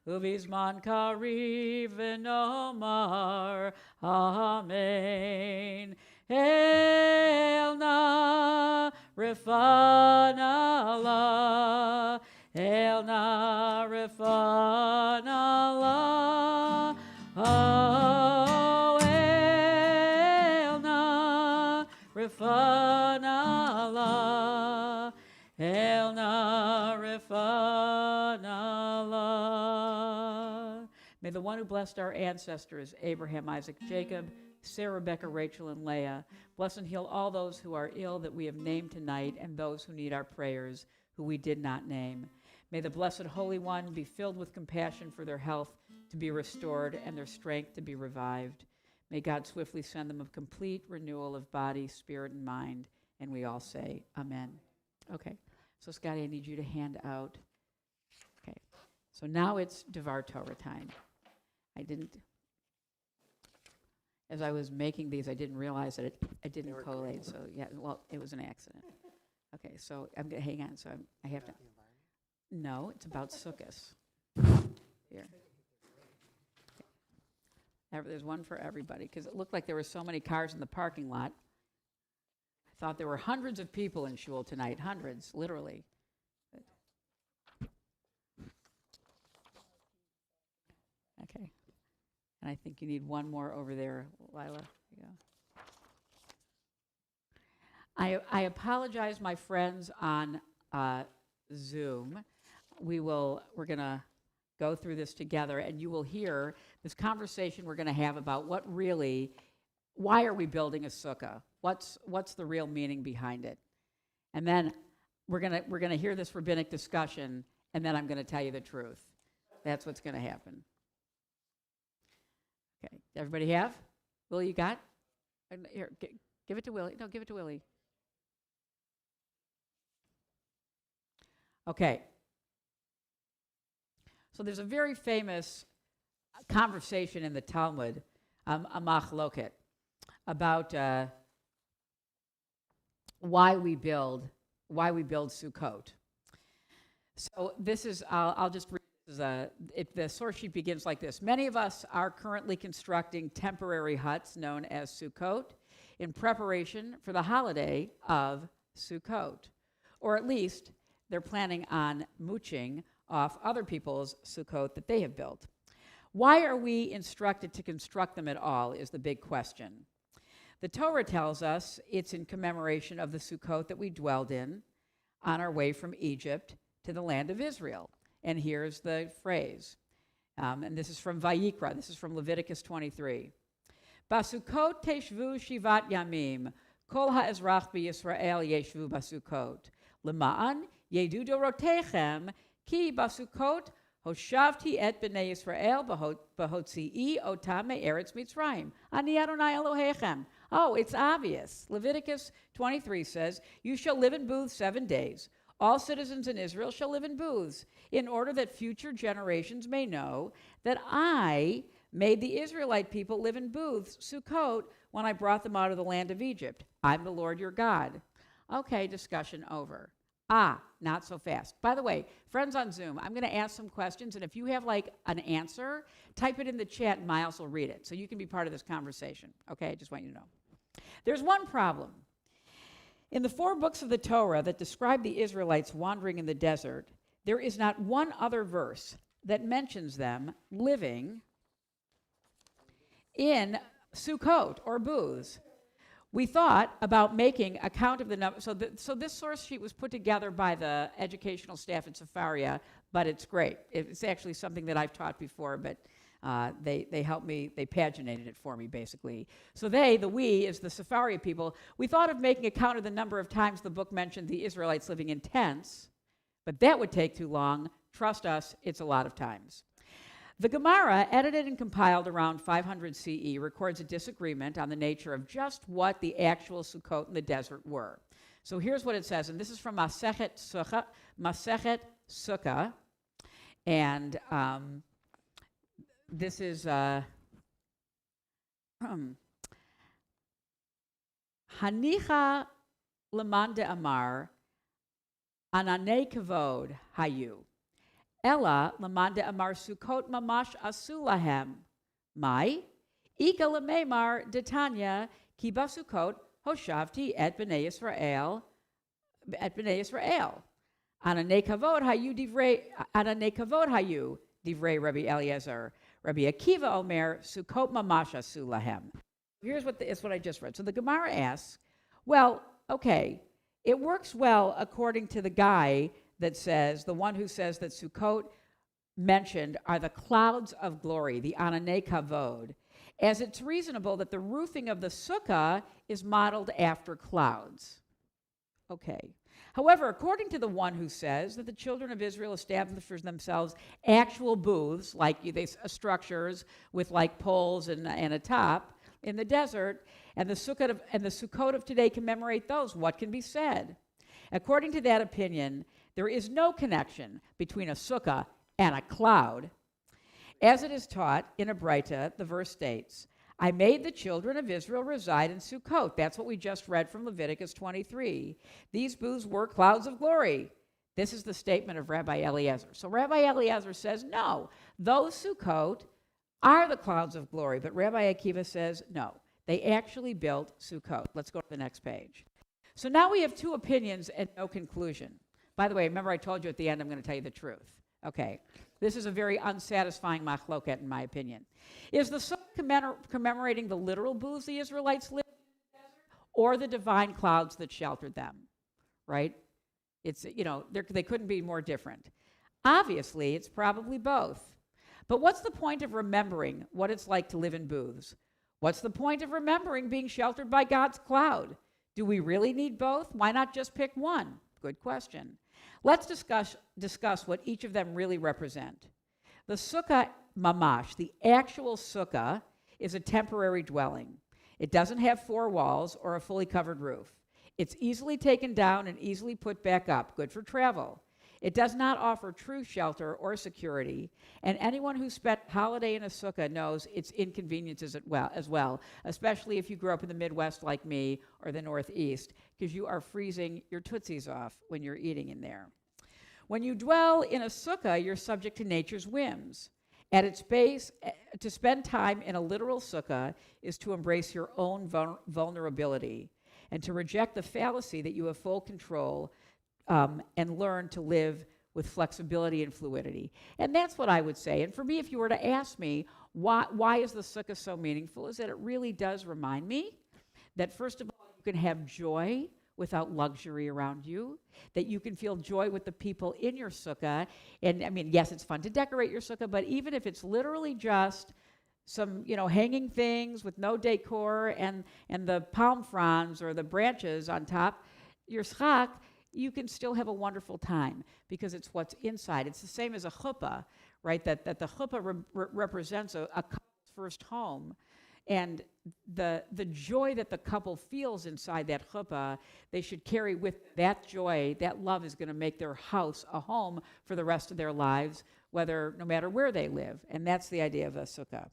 Uvizman Kariv V'Nomar Amen. Elna Refanala Elna Refanala Oh Elna Refanala Elna Refanala. May the one who blessed our ancestors, Abraham, Isaac, Jacob, Sarah, Rebecca, Rachel, and Leah, bless and heal all those who are ill that we have named tonight and those who need our prayers, who we did not name. May the Blessed Holy One be filled with compassion for their health to be restored and their strength to be revived. May God swiftly send them a complete renewal of body, spirit, and mind. And we all say, Amen. Okay. So, Scotty, I need you to hand out. Okay. So now it's Devar Torah time. As I was making these, I didn't realize that I didn't collate. So, yeah, well, it was an accident. Okay, so I'm going to hang on. So I have to. No, it's about sukkahs. Here. There's one for everybody, because it looked like there were so many cars in the parking lot. I thought there were hundreds of people in shul tonight, hundreds, literally. Okay. And I think you need one more over there, Lila. There you go. I apologize, my friends on Zoom. We're going to go through this together, and you will hear this conversation we're going to have about why are we building a sukkah? What's the real meaning behind it? And then we're going to hear this rabbinic discussion, and then I'm going to tell you the truth. That's what's going to happen. Okay, everybody have? Willie, you got? Here, give it to Willie. No, give it to Willie. Okay. So there's a very famous conversation in the Talmud, a machloket, about why we build Sukkot. So this is, I'll just read. The source sheet begins like this. Many of us are currently constructing temporary huts known as Sukkot in preparation for the holiday of Sukkot. Or at least they're planning on mooching off other people's Sukkot that they have built. Why are we instructed to construct them at all is the big question. The Torah tells us it's in commemoration of the Sukkot that we dwelled in on our way from Egypt to the land of Israel. And here's the phrase. And this is from Vayikra. This is from Leviticus 23. Basukot teshvu shivat yamim. Kol ha'ezrach b'Yisrael yeshvu basukot. Lema'an yedu dorotechem ki basukot hoshavti et b'nei Yisrael b'hotzi'i otam me'eretz Mitzrayim. Ani Adonai Elohechem. Oh, it's obvious. Leviticus 23 says, you shall live in booths 7 days. All citizens in Israel shall live in booths, in order that future generations may know that I made the Israelite people live in booths, Sukkot, when I brought them out of the land of Egypt. I'm the Lord your God. Okay, discussion over. Not so fast. By the way, friends on Zoom, I'm going to ask some questions, and if you have like an answer, type it in the chat and Miles will read it, so you can be part of this conversation. Okay, I just want you to know. There's one problem. In the 4 books of the Torah that describe the Israelites wandering in the desert, there is not one other verse that mentions them living in Sukkot or booths. We thought about making a count of the number. So this source sheet was put together by the educational staff at Sefaria, but it's great. It's actually something that I've taught before, but they helped me, they paginated it for me, basically. So we, is the Sefaria people, we thought of making a count of the number of times the book mentioned the Israelites living in tents, but that would take too long. Trust us, it's a lot of times. The Gemara, edited and compiled around 500 CE, records a disagreement on the nature of just what the actual Sukkot in the desert were. So here's what it says, and this is from Masechet Sukkah, and this is Hanicha Leman de Amar Ananei Kavod Hayu. Ella Leman de Amar Sukkot Mamash Asu Lahem. Mai Ika Lememar Detanya Ki Basukot Hoshavti et Bnei Yisrael Ananei Kavod Hayu Divrei Rabbi Eliezer. Rabbi Akiva Omer, Sukkot Mamash Asu Lahem. Here's what I just read. So the Gemara asks, well, okay, it works well according to the guy that says, the one who says that Sukkot mentioned are the clouds of glory, the Ananei Kavod, as it's reasonable that the roofing of the sukkah is modeled after clouds. Okay. However, according to the one who says that the children of Israel established for themselves actual booths, like structures with like poles and a top, in the desert, and the Sukkot of today commemorate those. What can be said? According to that opinion, there is no connection between a sukkah and a cloud. As it is taught in a Braita, the verse states, I made the children of Israel reside in Sukkot. That's what we just read from Leviticus 23. These booths were clouds of glory. This is the statement of Rabbi Eliezer. So Rabbi Eliezer says, no, those Sukkot are the clouds of glory. But Rabbi Akiva says, no, they actually built Sukkot. Let's go to the next page. So now we have two opinions and no conclusion. By the way, remember I told you at the end I'm going to tell you the truth. Okay, this is a very unsatisfying machloket in my opinion. Is the sukkah commemorating the literal booths the Israelites lived in the desert or the divine clouds that sheltered them, right? It's, they couldn't be more different. Obviously, it's probably both. But what's the point of remembering what it's like to live in booths? What's the point of remembering being sheltered by God's cloud? Do we really need both? Why not just pick one? Good question. Let's discuss what each of them really represent. The sukkah mamash, the actual sukkah, is a temporary dwelling. It doesn't have four walls or a fully covered roof. It's easily taken down and easily put back up, good for travel. It does not offer true shelter or security, and anyone who spent a holiday in a sukkah knows its inconveniences as well, especially if you grew up in the Midwest like me or the Northeast, because you are freezing your tootsies off when you're eating in there. When you dwell in a sukkah, you're subject to nature's whims. At its base, to spend time in a literal sukkah is to embrace your own vulnerability and to reject the fallacy that you have full control and learn to live with flexibility and fluidity. And that's what I would say. And for me, if you were to ask me, why is the sukkah so meaningful, is that it really does remind me that, first of all, you can have joy without luxury around you, that you can feel joy with the people in your sukkah. And I mean, yes, it's fun to decorate your sukkah, but even if it's literally just some, hanging things with no decor and the palm fronds or the branches on top, your schak, you can still have a wonderful time because it's what's inside. It's the same as a chuppah, right? That the chuppah represents a couple's first home. And the joy that the couple feels inside that chuppah, they should carry with that joy. That love is going to make their house a home for the rest of their lives, no matter where they live. And that's the idea of a sukkah.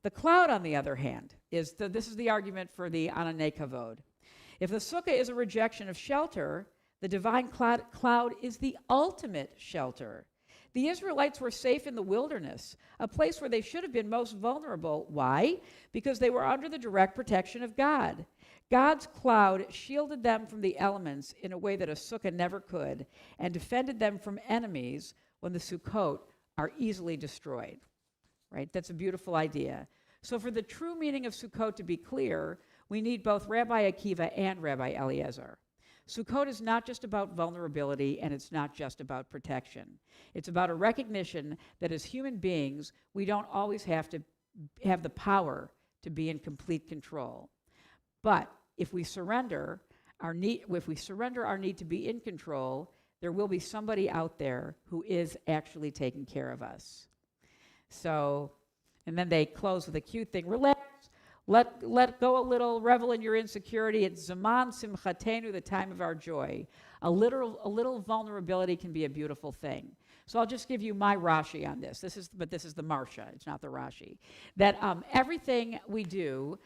The cloud, on the other hand, this is the argument for the ananei kavod. If the sukkah is a rejection of shelter, the divine cloud is the ultimate shelter. The Israelites were safe in the wilderness, a place where they should have been most vulnerable. Why? Because they were under the direct protection of God. God's cloud shielded them from the elements in a way that a sukkah never could, and defended them from enemies when the Sukkot are easily destroyed. Right? That's a beautiful idea. So for the true meaning of Sukkot to be clear, we need both Rabbi Akiva and Rabbi Eliezer. Sukkot is not just about vulnerability, and it's not just about protection. It's about a recognition that as human beings, we don't always have to have the power to be in complete control. But if we surrender our need to be in control, there will be somebody out there who is actually taking care of us. So, and then they close with a cute thing. Relax. Let go a little, revel in your insecurity. It's Zaman Simchatenu, the time of our joy. A little vulnerability can be a beautiful thing. So I'll just give you my Rashi on this. This is the Marsha. It's not the Rashi. That everything we do,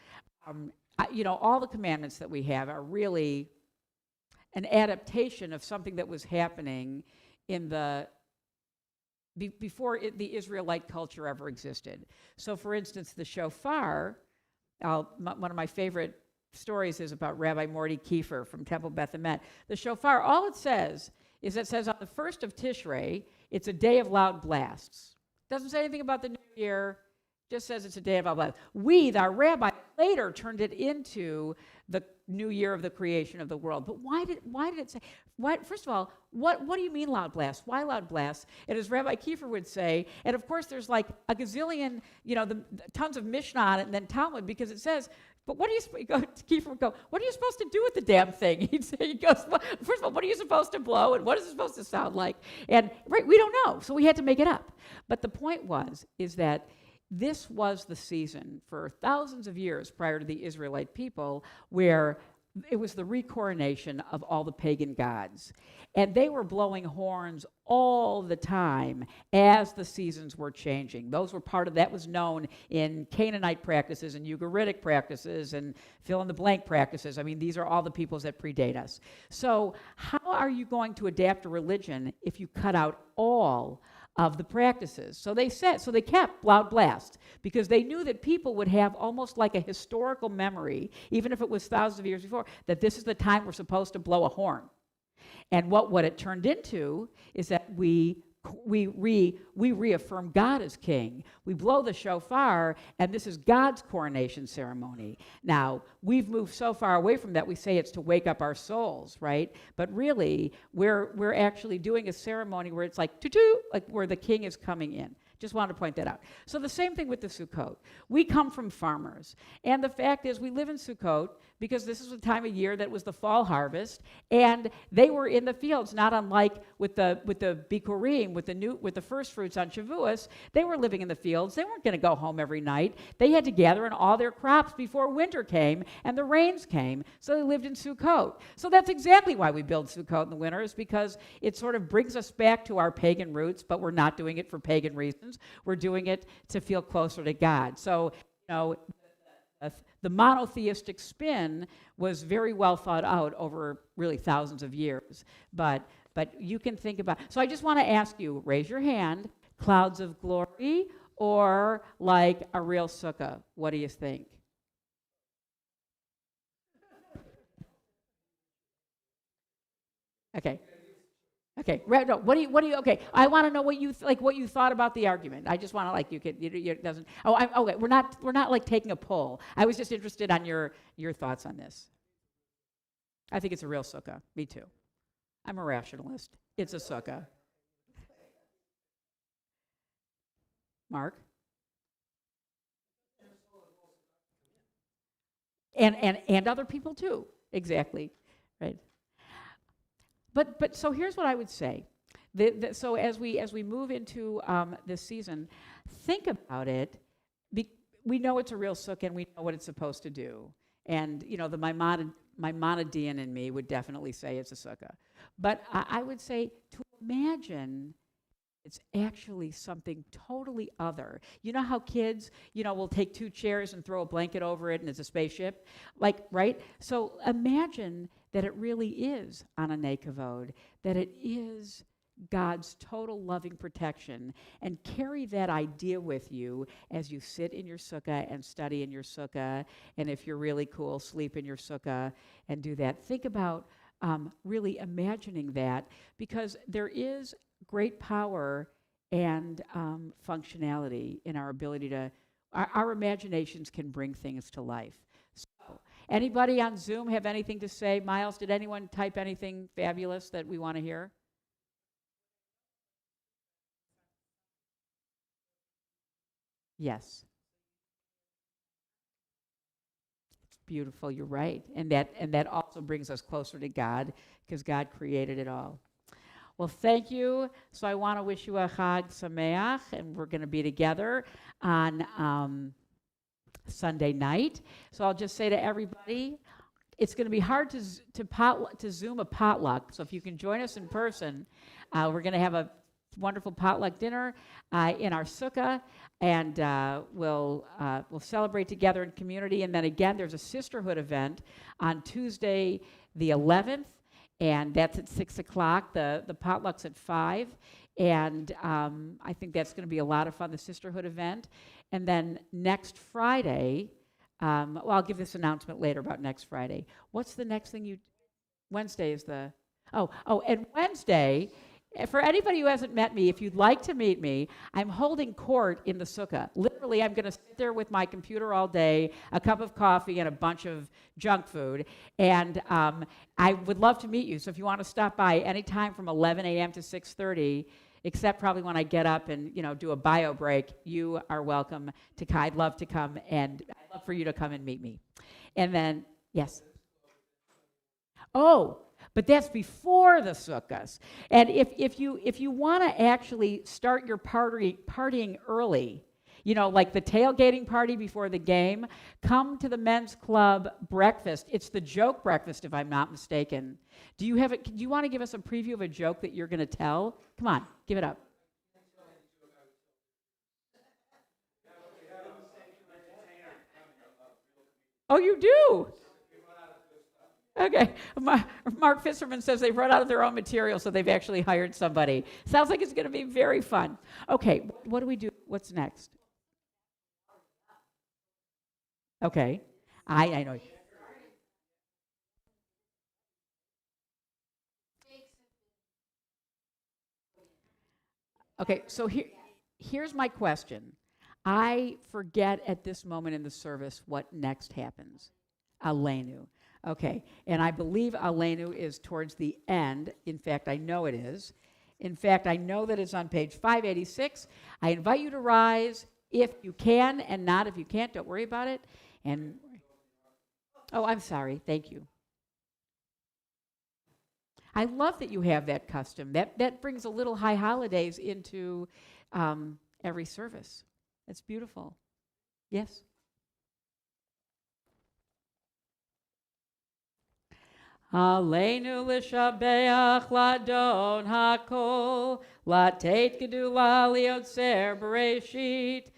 all the commandments that we have are really an adaptation of something that was happening in before the Israelite culture ever existed. So, for instance, the shofar. One of my favorite stories is about Rabbi Mordechai Kiefer from Temple Beth Emet. The shofar, all it says is on the 1st of Tishrei, it's a day of loud blasts. Doesn't say anything about the new year, just says it's a day of loud blasts. We, our rabbi, later turned it into the new year of the creation of the world. But why did it say? First of all, what do you mean loud blasts? Why loud blasts? And as Rabbi Kiefer would say, and of course there's like a gazillion, tons of Mishnah on it and then Talmud, because it says, but Kiefer would go, what are you supposed to do with the damn thing? He goes, well, first of all, what are you supposed to blow and what is it supposed to sound like? And right, we don't know, so we had to make it up. But the point is that this was the season for thousands of years prior to the Israelite people where it was the recoronation of all the pagan gods. And they were blowing horns all the time as the seasons were changing. Those were part of that was known in Canaanite practices and Ugaritic practices and fill in the blank practices. I mean, these are all the peoples that predate us. So how are you going to adapt a religion if you cut out all of the practices? So they kept loud blast because they knew that people would have almost like a historical memory, even if it was thousands of years before, that this is the time we're supposed to blow a horn. And what it turned into is that we reaffirm God as king. We blow the shofar, and this is God's coronation ceremony. Now, we've moved so far away from that, we say it's to wake up our souls, right? But really, we're actually doing a ceremony where it's like, like where the king is coming in. Just wanted to point that out. So the same thing with the Sukkot. We come from farmers. And the fact is we live in Sukkot because this is the time of year that was the fall harvest, and they were in the fields, not unlike with the Bikurim, with the first fruits on Shavuos. They were living in the fields. They weren't going to go home every night. They had to gather in all their crops before winter came and the rains came. So they lived in Sukkot. So that's exactly why we build Sukkot in the winter, is because it sort of brings us back to our pagan roots, but we're not doing it for pagan reasons. We're doing it to feel closer to God. So, the monotheistic spin was very well thought out over really thousands of years. But you can think about. So I just want to ask you, raise your hand, clouds of glory or like a real sukkah? What do you think? Okay. Okay, no, what do you, okay, I want to know what you thought about the argument. I just want to, it doesn't, okay, we're not like taking a poll. I was just interested on your thoughts on this. I think it's a real sukkah, me too. I'm a rationalist. It's a sukkah. Mark? And other people too, exactly, right. But so here's what I would say. So as we move into this season, think about it. We know it's a real sukkah and we know what it's supposed to do. And the Maimonidean in me would definitely say it's a sukkah. But I would say to imagine it's actually something totally other. You know how kids, will take two chairs and throw a blanket over it and it's a spaceship? Right? So imagine that it really is Ananei Kavod, that it is God's total loving protection, and carry that idea with you as you sit in your sukkah and study in your sukkah, and if you're really cool, sleep in your sukkah and do that. Think about really imagining that, because there is great power and functionality in our ability to, our imaginations can bring things to life. So, anybody on Zoom have anything to say? Miles, did anyone type anything fabulous that we want to hear? Yes. It's beautiful, you're right. And that also brings us closer to God, because God created it all. Well, thank you. So I want to wish you a Chag Sameach, and we're going to be together on Sunday night. So I'll just say to everybody, it's going to be hard to Zoom a potluck. So if you can join us in person, we're going to have a wonderful potluck dinner in our sukkah, and we'll celebrate together in community. And then again, there's a sisterhood event on Tuesday, the 11th. And that's at 6 o'clock. The potluck's at 5. And I think that's going to be a lot of fun, the sisterhood event. And then next Friday, I'll give this announcement later about next Friday. What's the next thing Wednesday is the, and Wednesday, for anybody who hasn't met me, if you'd like to meet me, I'm holding court in the sukkah. Literally, I'm going to sit there with my computer all day, a cup of coffee, and a bunch of junk food. And I would love to meet you. So if you want to stop by anytime from 11 a.m. to 6:30, except probably when I get up and do a bio break, you are welcome to come. I'd love to come, and I'd love for you to come and meet me. And then, yes. Oh. But that's before the sukkahs. And if you want to actually start your partying early, You know, like the tailgating party before the game. Come to the men's club breakfast. It's the joke breakfast, if I'm not mistaken. Do you want to give us a preview of a joke that you're going to tell? Come on, give it up. Oh, you do? Okay. Mark Fisserman says they've run out of their own material, so they've actually hired somebody. Sounds like it's going to be very fun. Okay, what do we do? What's next? Okay. I know. Okay, so here's my question. I forget at this moment in the service what next happens. Aleinu. Okay, and I believe Aleinu is towards the end. In fact, I know it is. In fact, I know that it's on page 586. I invite you to rise if you can, and not if you can't. Don't worry about it. And oh, I'm sorry. Thank you. I love that you have that custom. That brings a little high holidays into every service. That's beautiful. Yes. Aleinu l'shabeach ladon hakol latet gedula liotzer bereshit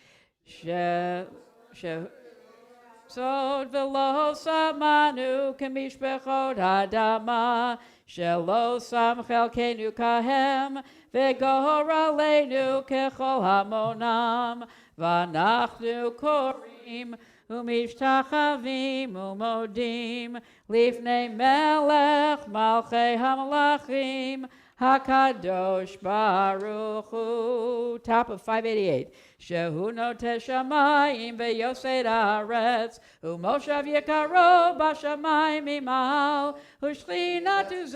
sod v'lo samanu kemishpechot hadama shelo sam chelkenu kahem v'gor aleinu kechol hamonam v'anachnu korim ומשתחווים ומודים לפני מלך מלכי המלכים הקדוש ברוך הוא. Top of 588. שהוא נוטה שמיים ויוסד הארץ ומושב יקרו בשמיים ממעל ושכינתו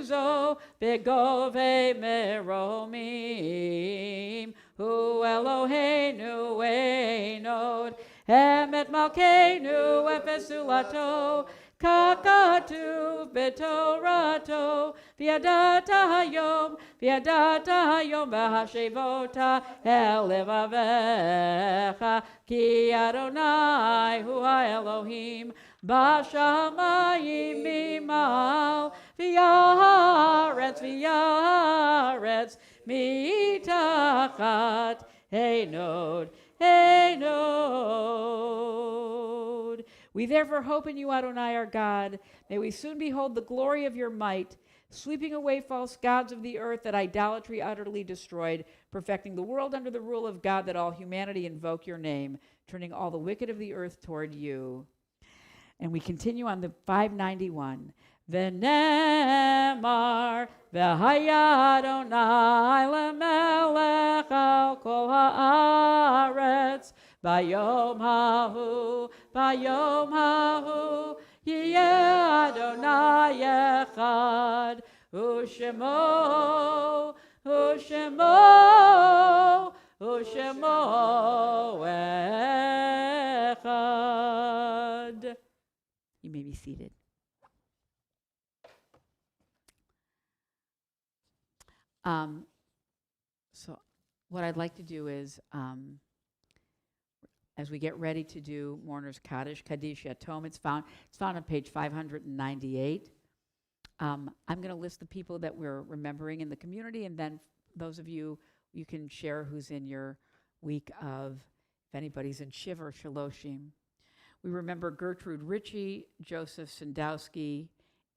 זו בגובי מרומים. הוא אלוהינו אין עוד, אמת מלכנו אפס זולתו, ככתוב בתורתו, וידעת היום והשבות אל לבביך, כי אדוני הוא האלוהים בשמיים ממעל, ויארץ מתחת Einod. We therefore hope in you, Adonai, our God. May we soon behold the glory of your might, sweeping away false gods of the earth, that idolatry utterly destroyed, perfecting the world under the rule of God, that all humanity invoke your name, turning all the wicked of the earth toward you. And we continue on the 591. V'nemar v'haya Adonai lemelech al kol haaretz bayom hahu yiyeh Adonai echad u'shemo echad. You may be seated. So what I'd like to do is, as we get ready to do Mourner's Kaddish Yatom, it's found on page 598. I'm going to list the people that we're remembering in the community, and then those of you can share who's in your week of, if anybody's in Shiva or Shaloshim. We remember Gertrude Ritchie, Joseph Sandowski,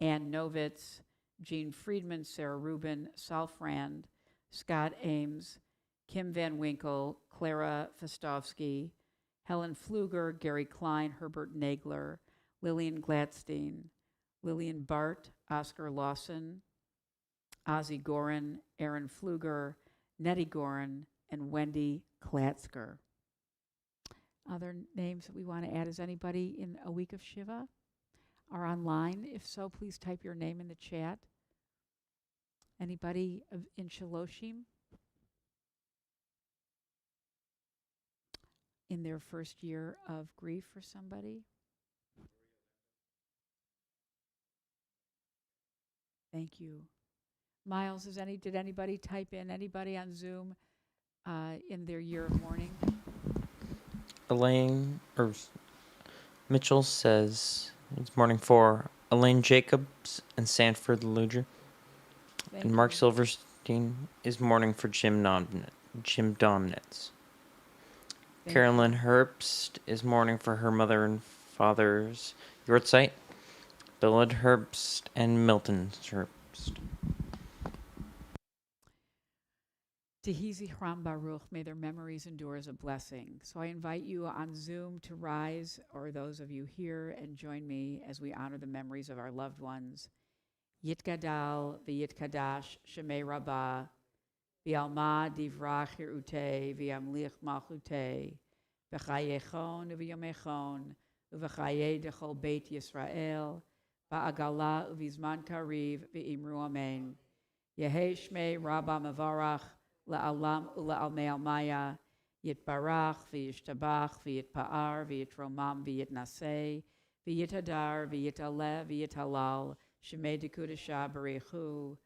Ann Novitz, Jean Friedman, Sarah Rubin, Sal Frand, Scott Ames, Kim Van Winkle, Clara Festovsky, Helen Pfluger, Gary Klein, Herbert Nagler, Lillian Gladstein, Lillian Bart, Oscar Lawson, Ozzy Gorin, Aaron Pfluger, Nettie Gorin, and Wendy Klatsker. Other names that we want to add? Is anybody in a week of Shiva or online? If so, please type your name in the chat. Anybody in Shaloshim? In their first year of grief for somebody? Thank you. Miles, did anybody type in? Anybody on Zoom in their year of mourning? Elaine, or Mitchell says it's mourning for Elaine Jacobs and Sanford Luger. Thank And Mark you. Silverstein is mourning for Jim Domnitz. Thank Carolyn Herbst is mourning for her mother and father's yahrzeit. Billard Herbst and Milton Herbst. Tehizi Hram Baruch, may their memories endure as a blessing. So I invite you on Zoom to rise, or those of you here, and join me as we honor the memories of our loved ones. Yitgadal v'yitkadash shemei rabbah, v'alma divrach hirute, v'yamlich malchute, v'chayechon v'yomechon, v'chaye dechol beit Yisrael, v'agala v'zman kariv v'imru amen. Yehei shmei rabbah mavarach, la'alam ula'almei almaya, yitbarach v'yishtabach v'yitpa'ar v'yitromam v'yitnaseh, v'yitadar v'yitaleh v'yitalal, shemei dekudasha barechu,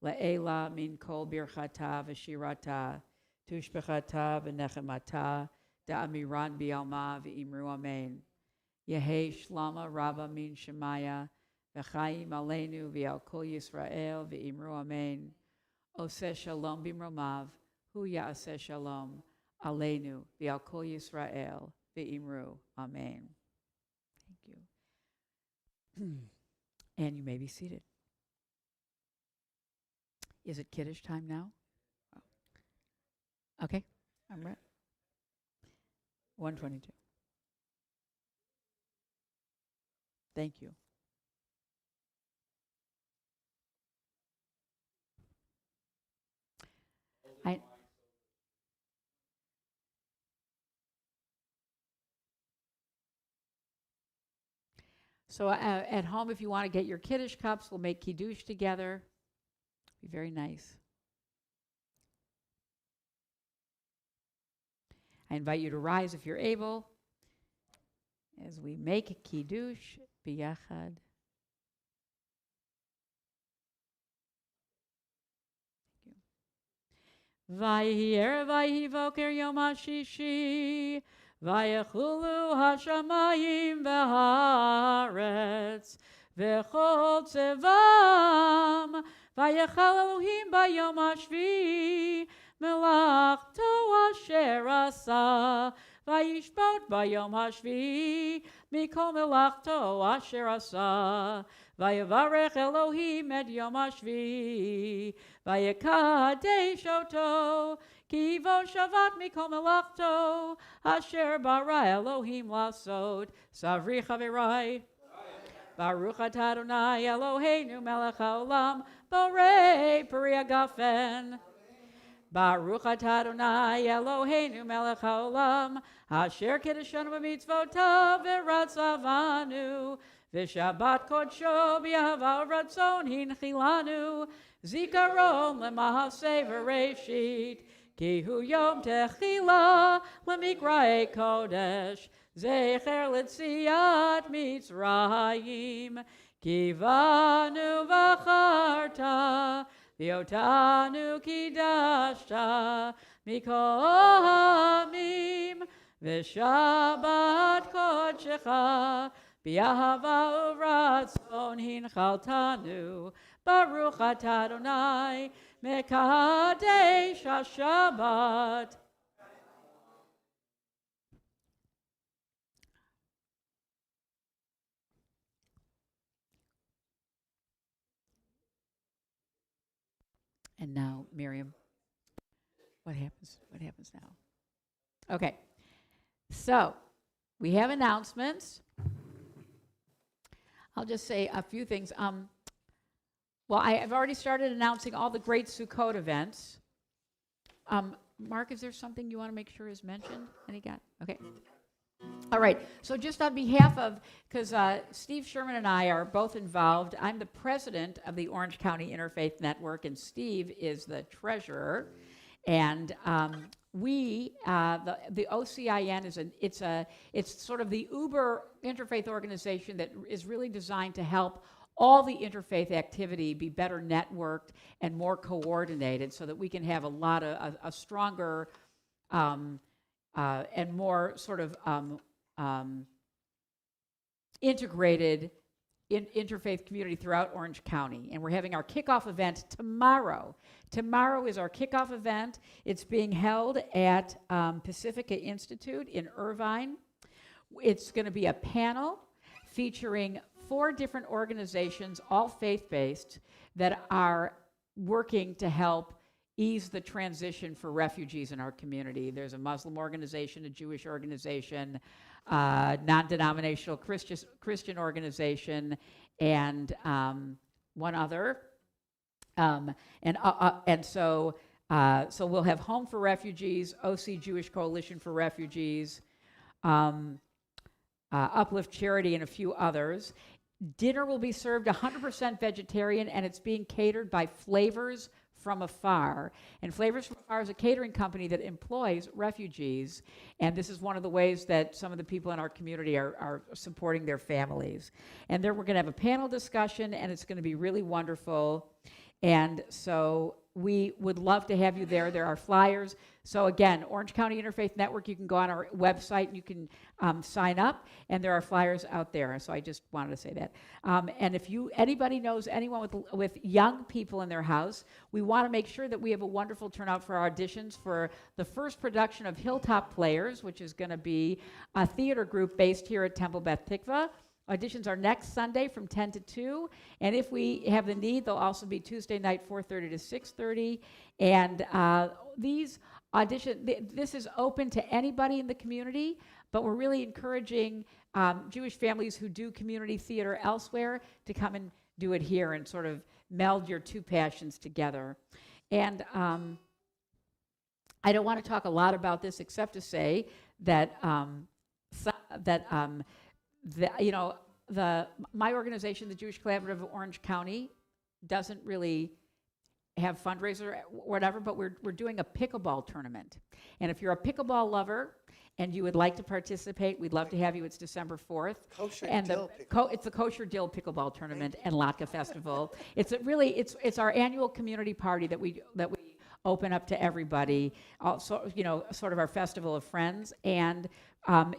la'ela min kol birchata v'shirata, tushbechata v'nechemata, da'amiran bi'alma v'imru amen. Yehei shlama rabba min shemaya, v'chaim aleinu v'al kol Yisrael v'imru amen. Oseh shalom bimromav, hu ya'aseh shalom, aleinu v'al kol Yisrael v'imru amen. Thank you. And you may be seated. Is it Kiddush time now? Okay, I'm ready. 122. Thank you. So at home, if you want to get your Kiddush cups, we'll make Kiddush together. Be very nice. I invite you to rise if you're able as we make Kiddush biyachad. Vayhi erev vayhi voker yom hashishi, vayechulu hashamayim v'haaretz, v'chol tzevam, vayechal Elohim bayom hashvi, melachto asher asa, vayishbot bayom hashvi, mikol melachto asher asa, vayevarech Elohim et yom hashvi, vayekadesh oto, ki vo shavat mikol melachto, asher bara Elohim lasot, savri chavirai. Baruch atah Adonai Eloheinu melech haolam, borei peri hagafen. Baruch atah Adonai Eloheinu melech haolam, asher kiddushanu b'mitzvotav v'ratzavanu, v'shabbat kodsho b'yahava ratzon hinchilanu, zikaron lemahaseh v'reishit, ki hu yom techila lemikrae kodesh, zecher l'tziat mitzrayim, kivanu v'charta, v'yotanu kidashta, mikol hamim, v'shabbat kodshecha, b'yahava uvratzon hinchaltanu, baruch atah Adonai, mekadesh haShabbat. And now, Miriam, what happens? What happens now? Okay, so we have announcements. I'll just say a few things. Well, I've already started announcing all the great Sukkot events. Mark, is there something you want to make sure is mentioned? Okay. All right. So just on behalf of, because Steve Sherman and I are both involved, I'm the president of the Orange County Interfaith Network, and Steve is the treasurer. And we, the OCIN it's sort of the Uber interfaith organization that is really designed to help all the interfaith activity be better networked and more coordinated, so that we can have a stronger and more sort of integrated interfaith community throughout Orange County. And we're having our kickoff event tomorrow. Tomorrow is our kickoff event. It's being held at Pacifica Institute in Irvine. It's going to be a panel featuring 4 different organizations, all faith-based, that are working to help ease the transition for refugees in our community. There's a Muslim organization, a Jewish organization, non-denominational Christian organization, and one other. So we'll have Home for Refugees, OC Jewish Coalition for Refugees, Uplift Charity, and a few others. Dinner will be served 100% vegetarian, and it's being catered by Flavors from Afar. And Flavors from Afar is a catering company that employs refugees, and this is one of the ways that some of the people in our community are supporting their families. And there we're going to have a panel discussion, and it's going to be really wonderful. And so we would love to have you there. There are flyers. So again, Orange County Interfaith Network, you can go on our website and you can sign up, and there are flyers out there. So I just wanted to say that. And if anybody knows anyone with young people in their house, we want to make sure that we have a wonderful turnout for our auditions for the first production of Hilltop Players, which is going to be a theater group based here at Temple Beth Tikvah. Auditions are next Sunday from 10 to 2, and if we have the need, they'll also be Tuesday night, 4:30 to 6:30. And these auditions, this is open to anybody in the community, but we're really encouraging Jewish families who do community theater elsewhere to come and do it here and sort of meld your 2 passions together. And I don't want to talk a lot about this except to say that my organization, the Jewish Collaborative of Orange County, doesn't really have fundraiser or whatever, but we're doing a pickleball tournament. And if you're a pickleball lover and you would like to participate, we'd love to have you. It's December 4th. Kosher and dill it's the Kosher Dill Pickleball Tournament and Latke Festival. It's it's our annual community party that we open up to everybody. Also, sort of our festival of friends. And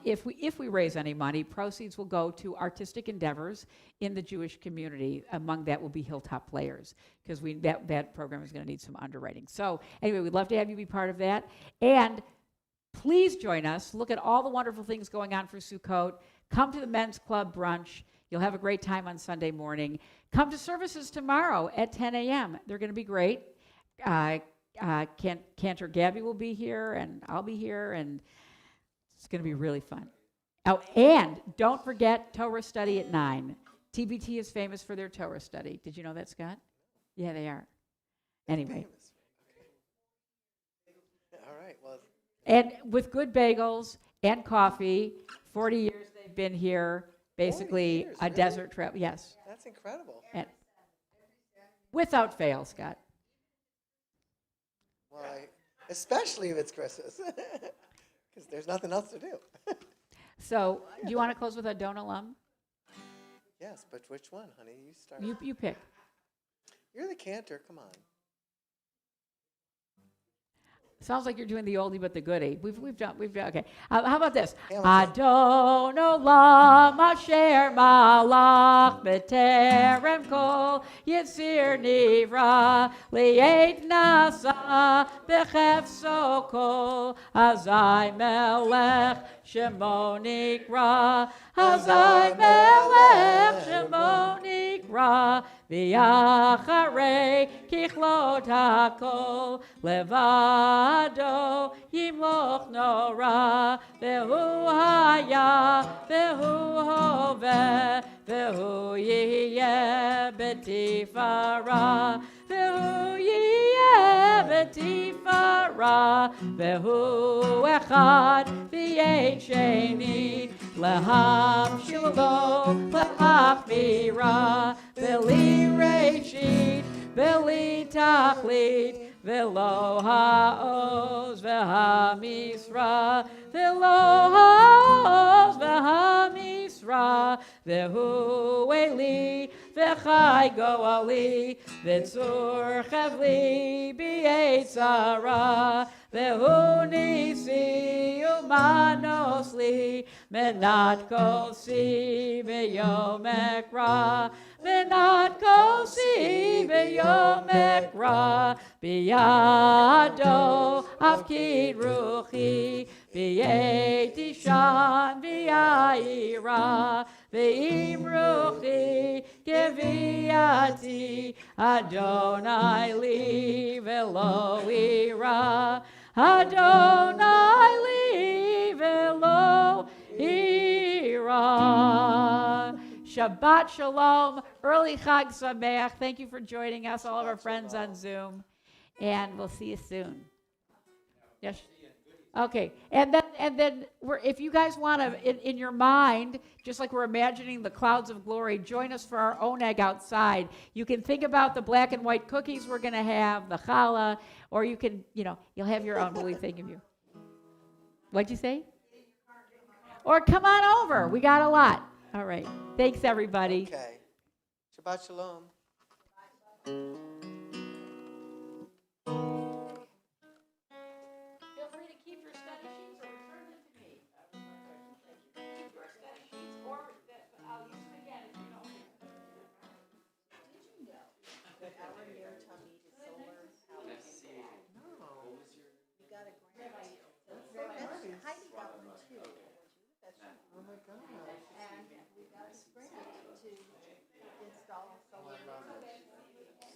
if we raise any money, proceeds will go to artistic endeavors in the Jewish community. Among that will be Hilltop Players, because that program is going to need some underwriting. So anyway, we'd love to have you be part of that. And please join us. Look at all the wonderful things going on for Sukkot. Come to the Men's Club brunch. You'll have a great time on Sunday morning. Come to services tomorrow at 10 a.m. They're going to be great. Cantor Gabby will be here, and I'll be here, and it's going to be really fun. Oh, and don't forget Torah study at 9. TBT is famous for their Torah study. Did you know that, Scott? Yeah, they are. Anyway. All right. Well. And with good bagels and coffee, 40 years they've been here, basically 40 years, a really? desert trip. Yes. That's incredible. And without fail, Scott. Well, especially if it's Christmas, because there's nothing else to do. So, do you want to close with a Don Alum? Yes, but which one, honey? You start. You pick. You're the cantor. Come on. Sounds like you're doing the oldie but the goodie. We've done. Okay. How about this? Hamilton. Adon olam asher malach b'terem kol yitzir nivra li'et nasa b'chefso kol azai melech shemo nikra azai melech shemo nikra v'yacharei kichlot hakol levado yimloch nora vehu haya vehu hove vehu yeh betifara vehu yeh betifara vehu echad v'yeh sheni leham shulo lehachmira v'li reshit v'li tachlit v'lo ha'oz v'ha'misra v'lo ha'oz v'ha'misra v'hu eli v'chai goali, v'tzur chavli b'yetzara, v'hu nisi umanos li, menat kol si v'yom ekra, menat kol si v'yom ekra, b'yado afkid ruchi, b'yeti shan b'yayira, v'im ruchi geviati, Adonai li v'lo ira, Adonai li v'lo ira. Shabbat Shalom, early Chag Sameach. Thank you for joining us, all of our friends on Zoom, and we'll see you soon. Yes. Okay, and then if you guys want to, in your mind, just like we're imagining the clouds of glory, join us for our own egg outside. You can think about the black and white cookies we're going to have, the challah, or you can, you'll have your own. What do we think of you? What'd you say? Or come on over. We got a lot. All right. Thanks, everybody. Okay. Shabbat Shalom. Feel free to keep your study sheets or return them to me. Keep your study sheets or I'll use them again if you don't. Did you know that our near tummy is solar power? No. You got a grant. That's Heidi got one too. Oh my God. And we got a grant to install solar.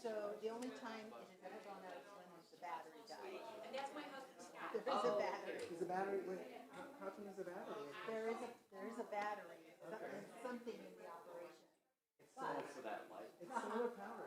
So the only time it has ever gone out is when the battery died. And that's my husband's cat. There is a battery. Is the battery, wait, how come there's a battery? There is a battery. There's something in the operation. It's solar powered.